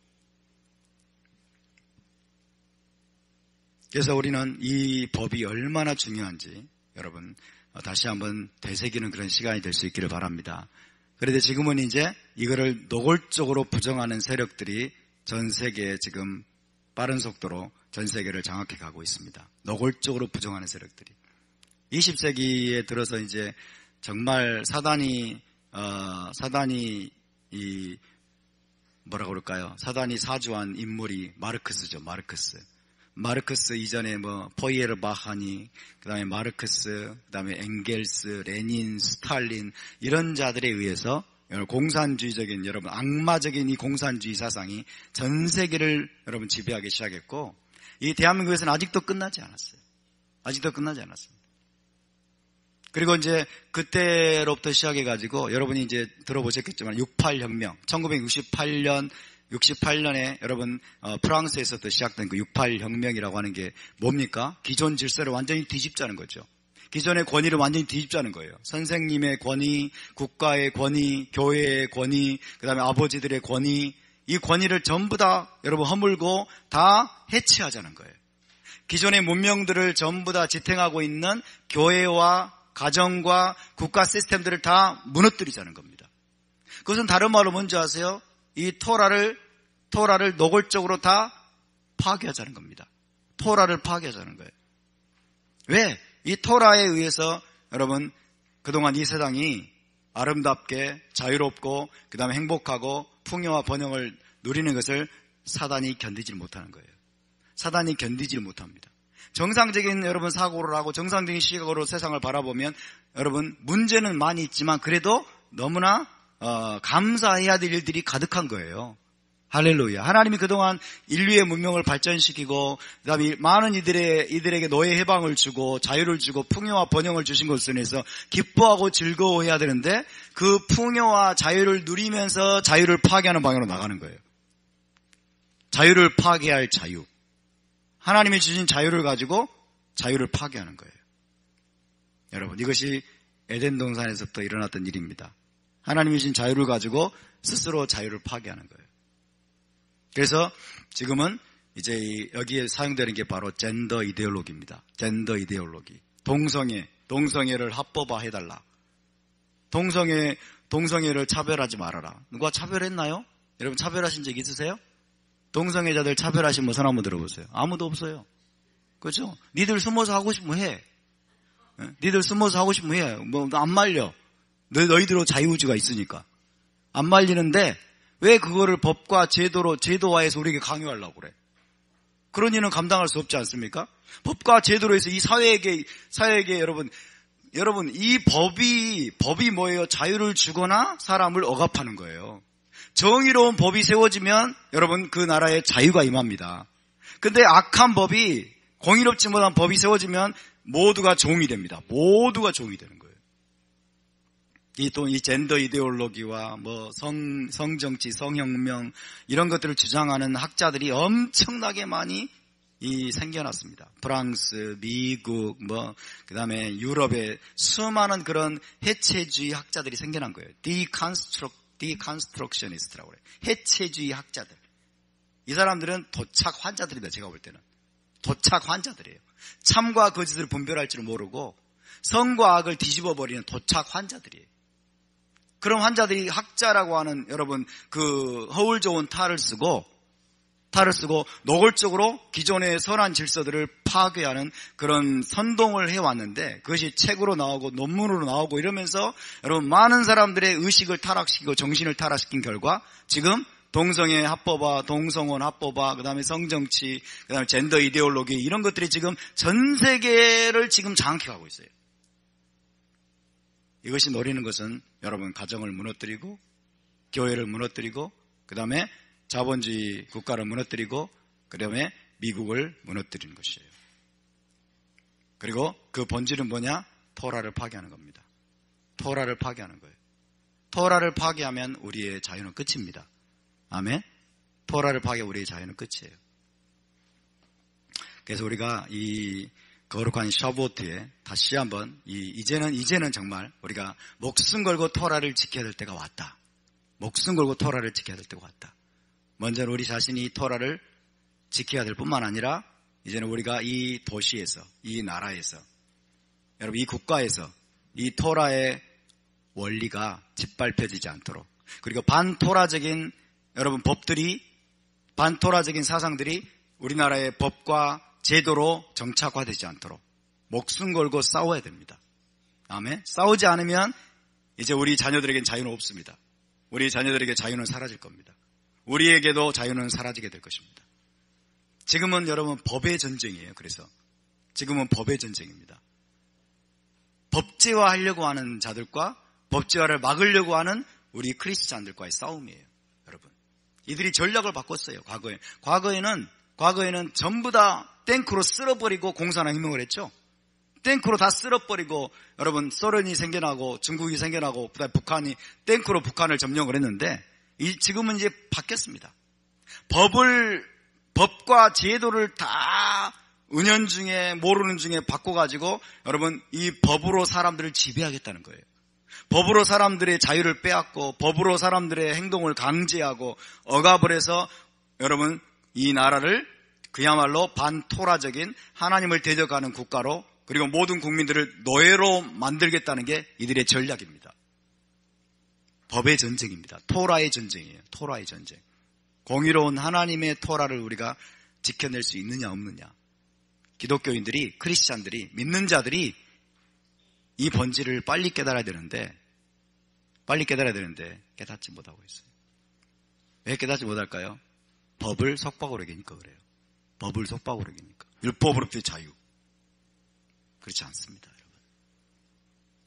Speaker 1: 그래서 우리는 이 법이 얼마나 중요한지 여러분 다시 한번 되새기는 그런 시간이 될 수 있기를 바랍니다. 그런데 지금은 이제 이거를 노골적으로 부정하는 세력들이 전 세계에 지금 빠른 속도로 전 세계를 장악해 가고 있습니다. 노골적으로 부정하는 세력들이. 20세기에 들어서 이제 정말 사단이 뭐라고 그럴까요? 사단이 사주한 인물이 마르크스죠. 마르크스 이전에 포이에르바하니, 그 다음에 마르크스, 그 다음에 엥겔스, 레닌, 스탈린, 이런 자들에 의해서 공산주의적인 여러분, 악마적인 이 공산주의 사상이 전 세계를 여러분 지배하기 시작했고, 이 대한민국에서는 아직도 끝나지 않았어요. 그리고 이제 그때로부터 시작해가지고 여러분이 이제 들어보셨겠지만 68혁명, 1968년에 여러분 프랑스에서부터 시작된 그 68혁명이라고 하는 게 뭡니까? 기존 질서를 완전히 뒤집자는 거죠. 기존의 권위를 완전히 뒤집자는 거예요. 선생님의 권위, 국가의 권위, 교회의 권위, 그 다음에 아버지들의 권위, 이 권위를 전부 다 여러분 허물고 다 해체하자는 거예요. 기존의 문명들을 전부 다 지탱하고 있는 교회와 가정과 국가 시스템들을 다 무너뜨리자는 겁니다. 그것은 다른 말로 뭔지 아세요? 이 토라를 노골적으로 다 파괴하자는 겁니다. 토라를 파괴하자는 거예요. 왜? 이 토라에 의해서 여러분 그동안 이 세상이 아름답게 자유롭고 그 다음에 행복하고 풍요와 번영을 누리는 것을 사단이 견디지 못하는 거예요. 사단이 견디지 못합니다. 정상적인 여러분 사고를 하고 정상적인 시각으로 세상을 바라보면 여러분 문제는 많이 있지만 그래도 너무나 감사해야 될 일들이 가득한 거예요. 할렐루야. 하나님이 그동안 인류의 문명을 발전시키고 그다음에 많은 이들에게 노예 해방을 주고 자유를 주고 풍요와 번영을 주신 것을 인해서 기뻐하고 즐거워해야 되는데 그 풍요와 자유를 누리면서 자유를 파괴하는 방향으로 나가는 거예요. 자유를 파괴할 자유. 하나님이 주신 자유를 가지고 자유를 파괴하는 거예요. 여러분, 이것이 에덴 동산에서부터 일어났던 일입니다. 하나님이 주신 자유를 가지고 스스로 자유를 파괴하는 거예요. 그래서 지금은 이제 여기에 사용되는 게 바로 젠더 이데올로기입니다. 젠더 이데올로기. 동성애를 합법화해달라. 동성애를 차별하지 말아라. 누가 차별했나요? 여러분 차별하신 적 있으세요? 동성애자들 차별하신 분 손 한번 들어보세요. 아무도 없어요. 그렇죠? 니들 숨어서 하고 싶으면 해. 니들 숨어서 하고 싶으면 해. 뭐 안 말려. 너희들은 자유의지가 있으니까. 안 말리는데 왜 그거를 법과 제도화해서 우리에게 강요하려고 그래? 그런 일은 감당할 수 없지 않습니까? 법과 제도로 해서 이 사회에게 여러분 이 법이 뭐예요? 자유를 주거나 사람을 억압하는 거예요. 정의로운 법이 세워지면 여러분 그 나라에 자유가 임합니다. 근데 악한 법이 공의롭지 못한 법이 세워지면 모두가 종이 됩니다. 모두가 종이 되는 거예요. 이 젠더 이데올로기와 뭐 성정치, 성혁명 이런 것들을 주장하는 학자들이 엄청나게 많이 생겨났습니다. 프랑스, 미국, 그다음에 유럽에 수많은 그런 해체주의 학자들이 생겨난 거예요. 디컨스트럭셔니스트라고 그래요. 해체주의 학자들. 이 사람들은 도착 환자들입니다. 제가 볼 때는. 도착 환자들이에요. 참과 거짓을 분별할 줄 모르고 성과 악을 뒤집어버리는 도착 환자들이에요. 그런 환자들이 학자라고 하는 여러분 그 허울 좋은 탈을 쓰고 노골적으로 기존의 선한 질서들을 파괴하는 그런 선동을 해왔는데 그것이 책으로 나오고 논문으로 나오고 이러면서 여러분 많은 사람들의 의식을 타락시키고 정신을 타락시킨 결과 지금 동성애 합법화, 동성혼 합법화, 그 다음에 성정치, 그 다음에 젠더 이데올로기 이런 것들이 지금 전 세계를 지금 장악해가고 있어요. 이것이 노리는 것은 여러분 가정을 무너뜨리고 교회를 무너뜨리고 그 다음에 자본주의 국가를 무너뜨리고 그 다음에 미국을 무너뜨리는 것이에요. 그리고 그 본질은 뭐냐? 토라를 파괴하는 겁니다. 토라를 파괴하는 거예요. 토라를 파괴하면 우리의 자유는 끝입니다. 아멘? 토라를 파괴하면 우리의 자유는 끝이에요. 그래서 우리가 이 거룩한 샤보트에 다시 한번 이제는 정말 우리가 목숨 걸고 토라를 지켜야 될 때가 왔다. 목숨 걸고 토라를 지켜야 될 때가 왔다. 먼저는 우리 자신이 이 토라를 지켜야 될 뿐만 아니라 이제는 우리가 이 도시에서, 이 나라에서, 여러분 이 국가에서 이 토라의 원리가 짓밟혀지지 않도록 그리고 반토라적인 여러분 반토라적인 사상들이 우리나라의 법과 제도로 정착화되지 않도록 목숨 걸고 싸워야 됩니다. 아멘. 싸우지 않으면 이제 우리 자녀들에겐 자유는 없습니다. 우리 자녀들에게 자유는 사라질 겁니다. 우리에게도 자유는 사라지게 될 것입니다. 지금은 여러분 법의 전쟁이에요. 그래서 지금은 법의 전쟁입니다. 법제화하려고 하는 자들과 법제화를 막으려고 하는 우리 크리스찬들과의 싸움이에요. 여러분 이들이 전략을 바꿨어요. 과거에는 전부 다 탱크로 쓸어버리고 공산혁명을 했죠. 탱크로 다 쓸어버리고 여러분 소련이 생겨나고 중국이 생겨나고 그다음에 북한이 탱크로 북한을 점령을 했는데 지금은 이제 바뀌었습니다. 법과 제도를 다 은연중에 모르는 중에 바꿔가지고 여러분 이 법으로 사람들을 지배하겠다는 거예요. 법으로 사람들의 자유를 빼앗고 법으로 사람들의 행동을 강제하고 억압을 해서 여러분 이 나라를 그야말로 반토라적인 하나님을 대적하는 국가로 그리고 모든 국민들을 노예로 만들겠다는 게 이들의 전략입니다. 법의 전쟁입니다. 토라의 전쟁이에요. 토라의 전쟁. 공의로운 하나님의 토라를 우리가 지켜낼 수 있느냐 없느냐. 기독교인들이, 크리스찬들이, 믿는 자들이 이 본질을 빨리 깨달아야 되는데 깨닫지 못하고 있어요. 왜 깨닫지 못할까요? 법을 속박으로 여기니까 그래요. 법을 속박으로 여기니까. 율법으로부터의 자유. 그렇지 않습니다, 여러분.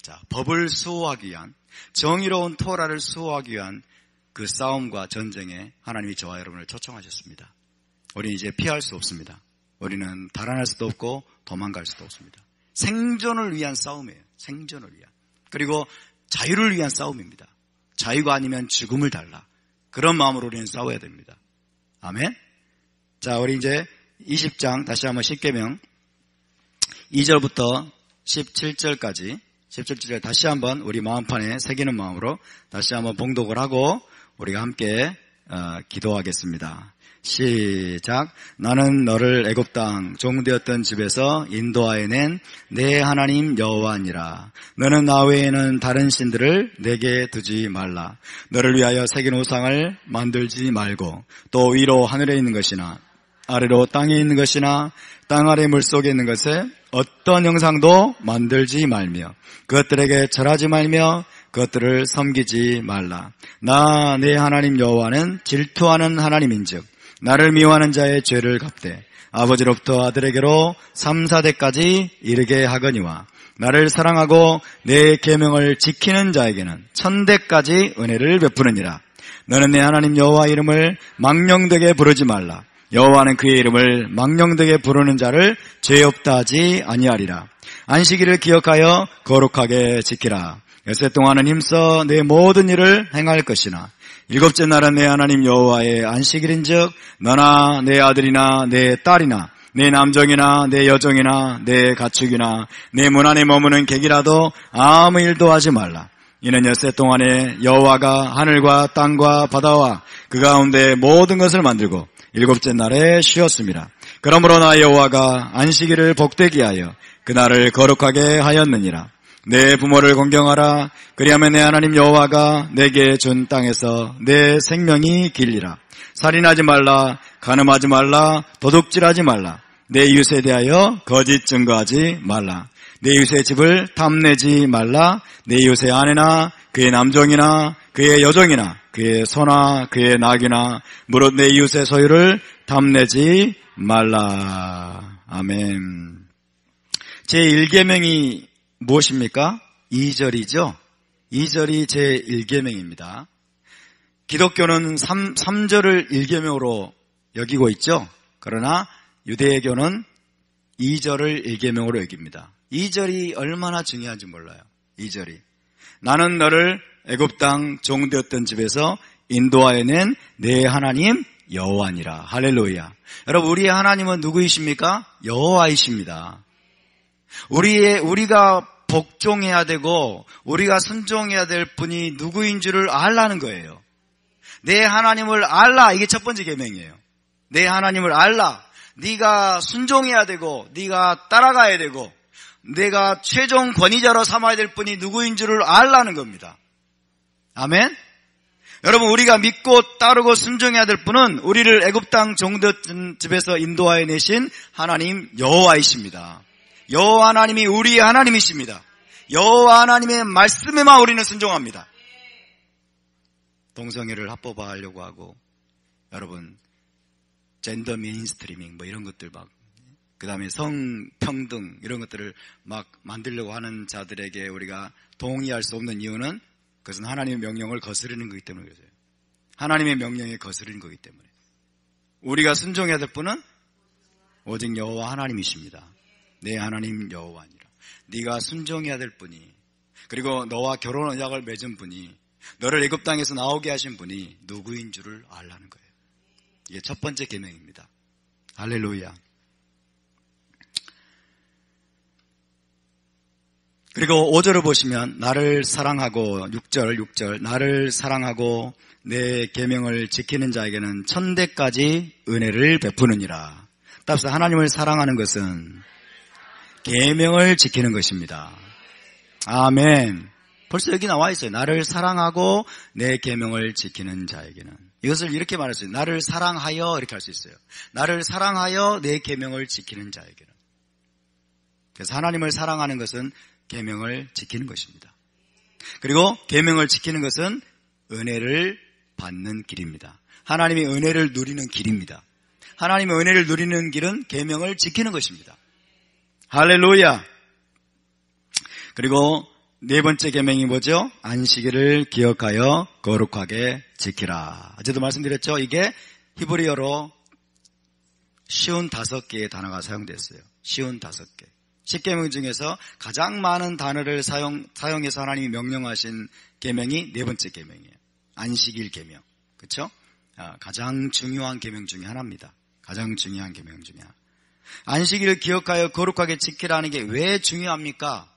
Speaker 1: 자, 법을 수호하기 위한, 정의로운 토라를 수호하기 위한 그 싸움과 전쟁에 하나님이 저와 여러분을 초청하셨습니다. 우리는 이제 피할 수 없습니다. 우리는 달아날 수도 없고 도망갈 수도 없습니다. 생존을 위한 싸움이에요. 생존을 위한. 그리고 자유를 위한 싸움입니다. 자유가 아니면 죽음을 달라. 그런 마음으로 우리는 싸워야 됩니다. 아멘. 자, 우리 이제 20장 다시 한번 십계명 2절부터 17절까지 17절 다시 한번 우리 마음판에 새기는 마음으로 다시 한번 봉독을 하고 우리가 함께 기도하겠습니다. 시작. 나는 너를 애굽 땅 종되었던 집에서 인도하여 낸 내 하나님 여호와니라. 너는 나 외에는 다른 신들을 내게 두지 말라. 너를 위하여 새긴 우상을 만들지 말고 또 위로 하늘에 있는 것이나 아래로 땅에 있는 것이나 땅 아래 물속에 있는 것에 어떤 형상도 만들지 말며 그것들에게 절하지 말며 그것들을 섬기지 말라. 나 내 하나님 여호와는 질투하는 하나님인즉 나를 미워하는 자의 죄를 갚되 아버지로부터 아들에게로 3, 4대까지 이르게 하거니와 나를 사랑하고 내 계명을 지키는 자에게는 1000대까지 은혜를 베푸느니라. 너는 내 하나님 여호와 이름을 망령되게 부르지 말라. 여호와는 그의 이름을 망령되게 부르는 자를 죄 없다 하지 아니하리라. 안식일을 기억하여 거룩하게 지키라. 엿새 동안은 힘써 내 모든 일을 행할 것이나 일곱째 날은 내 하나님 여호와의 안식일인즉 너나 내 아들이나 내 딸이나 내 남종이나 내 여종이나 내 가축이나 내 문 안에 머무는 객이라도 아무 일도 하지 말라. 이는 엿새 동안에 여호와가 하늘과 땅과 바다와 그 가운데 모든 것을 만들고 일곱째 날에 쉬었습니다. 그러므로 나 여호와가 안식일을 복되게 하여 그날을 거룩하게 하였느니라. 내 부모를 공경하라. 그리하면 내 하나님 여호와가 내게 준 땅에서 내 생명이 길리라. 살인하지 말라. 간음하지 말라. 도둑질하지 말라. 내 이웃에 대하여 거짓 증거하지 말라. 내 이웃의 집을 탐내지 말라. 내 이웃의 아내나 그의 남종이나 그의 여종이나 그의 소나 그의 낙이나 무릇 내 이웃의 소유를 탐내지 말라. 아멘. 제1계명이 무엇입니까? 2절이죠. 2절이 제1계명입니다. 기독교는 3절을 1계명으로 여기고 있죠. 그러나 유대교는 2절을 1계명으로 여깁니다. 2절이 얼마나 중요한지 몰라요. 2절이. 나는 너를 애굽 땅 종되었던 집에서 인도하여 낸 내 하나님 여호와니라. 할렐루야. 여러분, 우리의 하나님은 누구이십니까? 여호와이십니다. 우리가 복종해야 되고 우리가 순종해야 될 분이 누구인 줄을 알라는 거예요. 내 하나님을 알라. 이게 첫 번째 계명이에요. 내 하나님을 알라. 네가 순종해야 되고 네가 따라가야 되고 내가 최종 권위자로 삼아야 될 분이 누구인 줄을 알라는 겁니다. 아멘. 여러분, 우리가 믿고 따르고 순종해야 될 분은 우리를 애굽 땅 종되었던 집에서 인도하여 내신 하나님 여호와이십니다. 여호와 하나님이 우리의 하나님이십니다. 여호와 하나님의 말씀에만 우리는 순종합니다. 동성애를 합법화하려고 하고 여러분 젠더 메인스트리밍 뭐 이런 것들 막 그다음에 성평등 이런 것들을 막 만들려고 하는 자들에게 우리가 동의할 수 없는 이유는 그것은 하나님의 명령을 거스르는 거기 때문에 그래요. 하나님의 명령에 거스르는 거기 때문에 우리가 순종해야 될 분은 오직 여호와 하나님이십니다. 내 하나님 여호와니라. 네가 순종해야 될 분이 그리고 너와 결혼 언약을 맺은 분이 너를 애굽 땅에서 나오게 하신 분이 누구인 줄을 알라는 거예요. 이게 첫 번째 계명입니다. 할렐루야. 그리고 5절을 보시면 나를 사랑하고 6절 나를 사랑하고 내 계명을 지키는 자에게는 1000대까지 은혜를 베푸느니라. 따라서 하나님을 사랑하는 것은 계명을 지키는 것입니다. 아멘. 벌써 여기 나와 있어요. 나를 사랑하고 내 계명을 지키는 자에게는. 이것을 이렇게 말할 수 있어요. 나를 사랑하여 이렇게 할 수 있어요. 나를 사랑하여 내 계명을 지키는 자에게는. 그래서 하나님을 사랑하는 것은 계명을 지키는 것입니다. 그리고 계명을 지키는 것은 은혜를 받는 길입니다. 하나님의 은혜를 누리는 길입니다. 하나님의 은혜를 누리는 길은 계명을 지키는 것입니다. 할렐루야. 그리고 네 번째 계명이 뭐죠? 안식일을 기억하여 거룩하게 지키라. 어제도 말씀드렸죠? 이게 히브리어로 쉬운 5개의 단어가 사용됐어요. 쉬운 5개. 10계명 중에서 가장 많은 단어를 사용해서 하나님이 명령하신 계명이 네 번째 계명이에요. 안식일 계명. 그렇죠? 가장 중요한 계명 중에 하나입니다. 가장 중요한 계명 중에 하나. 안식일을 기억하여 거룩하게 지키라는 게 왜 중요합니까?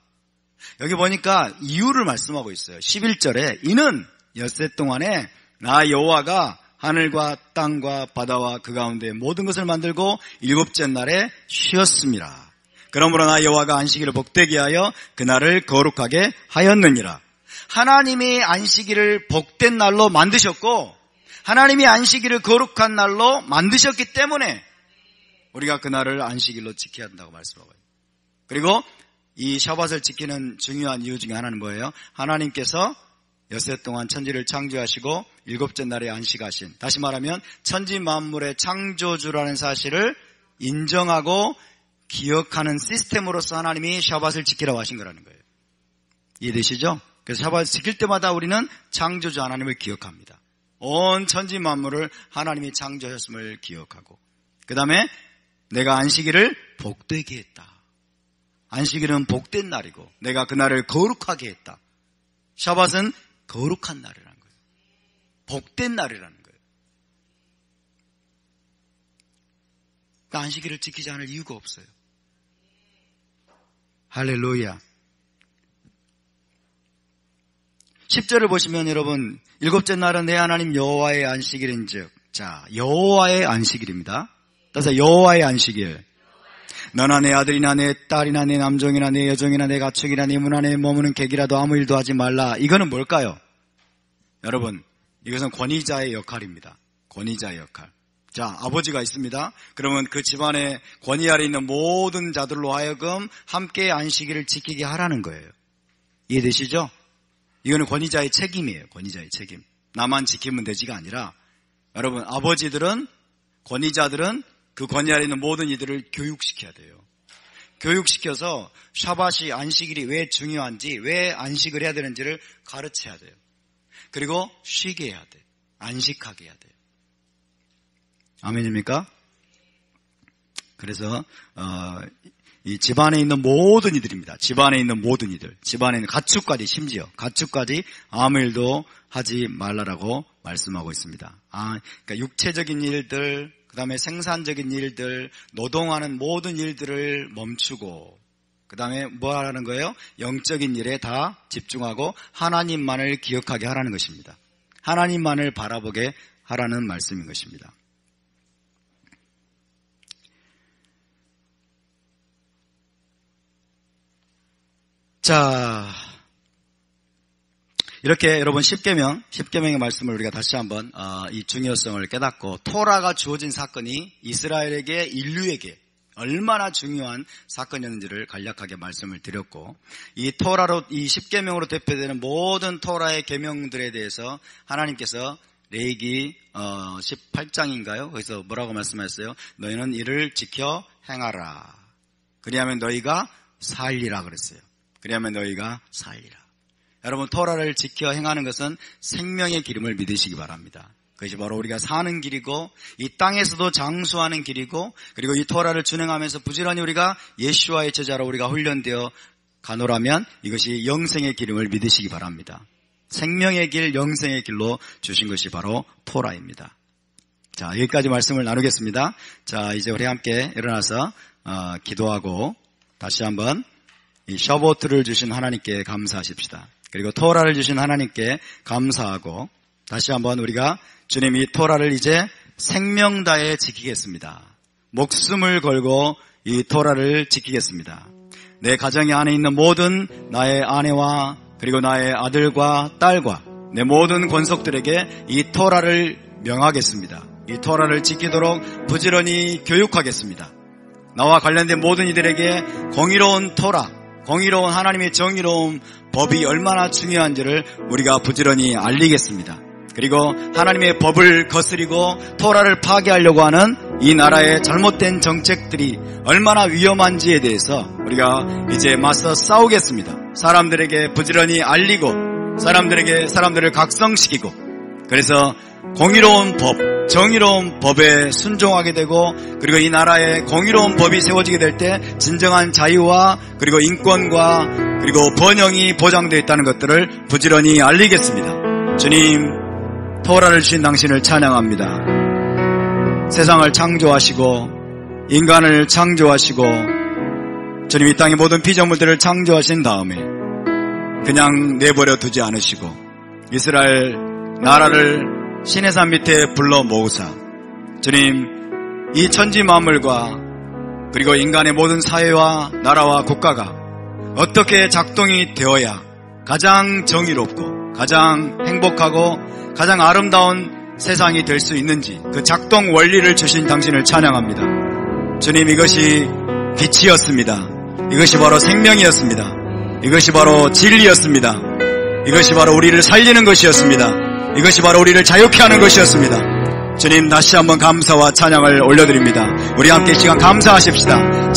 Speaker 1: 여기 보니까 이유를 말씀하고 있어요. 11절에 이는 엿새 동안에 나 여호와가 하늘과 땅과 바다와 그 가운데 모든 것을 만들고 일곱째 날에 쉬었습니다. 그러므로 나 여호와가 안식일을 복되게 하여 그날을 거룩하게 하였느니라. 하나님이 안식일을 복된 날로 만드셨고 하나님이 안식일을 거룩한 날로 만드셨기 때문에 우리가 그날을 안식일로 지켜야 한다고 말씀하고 있어요. 그리고 이 샤밧을 지키는 중요한 이유 중에 하나는 뭐예요? 하나님께서 엿새 동안 천지를 창조하시고 일곱째 날에 안식하신, 다시 말하면 천지 만물의 창조주라는 사실을 인정하고 기억하는 시스템으로서 하나님이 샤밧을 지키라고 하신 거라는 거예요. 이해되시죠? 그래서 샤밧을 지킬 때마다 우리는 창조주 하나님을 기억합니다. 온 천지 만물을 하나님이 창조하셨음을 기억하고, 그 다음에 내가 안식일을 복되게 했다. 안식일은 복된 날이고 내가 그날을 거룩하게 했다. 샤밧은 거룩한 날이라는 거예요. 복된 날이라는 거예요. 그러니까 안식일을 지키지 않을 이유가 없어요. 할렐루야. 10절을 보시면 여러분, 일곱째 날은 내 하나님 여호와의 안식일인즉, 자, 여호와의 안식일입니다. 따라서 여호와의 안식일. 너나 내 아들이나 내 딸이나 내 남종이나 내 여종이나 내 가축이나 내 문 안에 머무는 객이라도 아무 일도 하지 말라. 이거는 뭘까요? 여러분, 이것은 권위자의 역할입니다. 권위자의 역할. 자, 아버지가 있습니다. 그러면 그 집안의 권위 아래 있는 모든 자들로 하여금 함께 안식일을 지키게 하라는 거예요. 이해되시죠? 이거는 권위자의 책임이에요. 권위자의 책임. 나만 지키면 되지가 아니라, 여러분, 아버지들은, 권위자들은 그 권위 아래 있는 모든 이들을 교육시켜야 돼요. 교육시켜서 샤밧이, 안식일이 왜 중요한지, 왜 안식을 해야 되는지를 가르쳐야 돼요. 그리고 쉬게 해야 돼요. 안식하게 해야 돼요. 아멘입니까? 그래서 이 집안에 있는 모든 이들입니다. 집안에 있는 모든 이들, 집안에 있는 가축까지, 심지어 가축까지 아무 일도 하지 말라라고 말씀하고 있습니다. 그러니까 육체적인 일들, 그 다음에 생산적인 일들, 노동하는 모든 일들을 멈추고, 그 다음에 뭐 하라는 거예요? 영적인 일에 다 집중하고 하나님만을 기억하게 하라는 것입니다. 하나님만을 바라보게 하라는 말씀인 것입니다. 자, 이렇게 여러분 10계명의 말씀을 우리가 다시 한번 이 중요성을 깨닫고, 토라가 주어진 사건이 이스라엘에게, 인류에게 얼마나 중요한 사건이었는지를 간략하게 말씀을 드렸고, 이 토라로, 이 10계명으로 대표되는 모든 토라의 계명들에 대해서 하나님께서 레위기 18장인가요? 거기서 뭐라고 말씀하셨어요? 너희는 이를 지켜 행하라. 그리하면 너희가 살리라 그랬어요. 그리하면 너희가 살리라. 여러분, 토라를 지켜 행하는 것은 생명의 기름을 믿으시기 바랍니다. 그것이 바로 우리가 사는 길이고, 이 땅에서도 장수하는 길이고, 그리고 이 토라를 준행하면서 부지런히 우리가 예수와의 제자로 우리가 훈련되어 가노라면 이것이 영생의 기름을 믿으시기 바랍니다. 생명의 길, 영생의 길로 주신 것이 바로 토라입니다. 자, 여기까지 말씀을 나누겠습니다. 자, 이제 우리 함께 일어나서 기도하고 다시 한번 이 샤보트를 주신 하나님께 감사하십시다. 그리고 토라를 주신 하나님께 감사하고, 다시 한번 우리가 주님 이 토라를 이제 생명 다해 지키겠습니다. 목숨을 걸고 이 토라를 지키겠습니다. 내 가정 안에 있는 모든 나의 아내와 그리고 나의 아들과 딸과 내 모든 권속들에게 이 토라를 명하겠습니다. 이 토라를 지키도록 부지런히 교육하겠습니다. 나와 관련된 모든 이들에게 공의로운 토라, 공의로운 하나님의 정의로운 법이 얼마나 중요한지를 우리가 부지런히 알리겠습니다. 그리고 하나님의 법을 거스리고 토라를 파괴하려고 하는 이 나라의 잘못된 정책들이 얼마나 위험한지에 대해서 우리가 이제 맞서 싸우겠습니다. 사람들에게 부지런히 알리고 사람들을 각성시키고, 그래서 공의로운 법, 정의로운 법에 순종하게 되고, 그리고 이 나라에 공의로운 법이 세워지게 될 때 진정한 자유와 그리고 인권과 그리고 번영이 보장되어 있다는 것들을 부지런히 알리겠습니다. 주님, 토라를 주신 당신을 찬양합니다. 세상을 창조하시고 인간을 창조하시고 주님 이 땅의 모든 피조물들을 창조하신 다음에 그냥 내버려 두지 않으시고 이스라엘 나라를 시내산 밑에 불러 모으사 주님 이 천지 만물과 그리고 인간의 모든 사회와 나라와 국가가 어떻게 작동이 되어야 가장 정의롭고 가장 행복하고 가장 아름다운 세상이 될 수 있는지 그 작동 원리를 주신 당신을 찬양합니다. 주님, 이것이 빛이었습니다. 이것이 바로 생명이었습니다. 이것이 바로 진리였습니다. 이것이 바로 우리를 살리는 것이었습니다. 이것이 바로 우리를 자유케 하는 것이었습니다. 주님, 다시 한번 감사와 찬양을 올려드립니다. 우리 함께 이 시간 감사하십시다.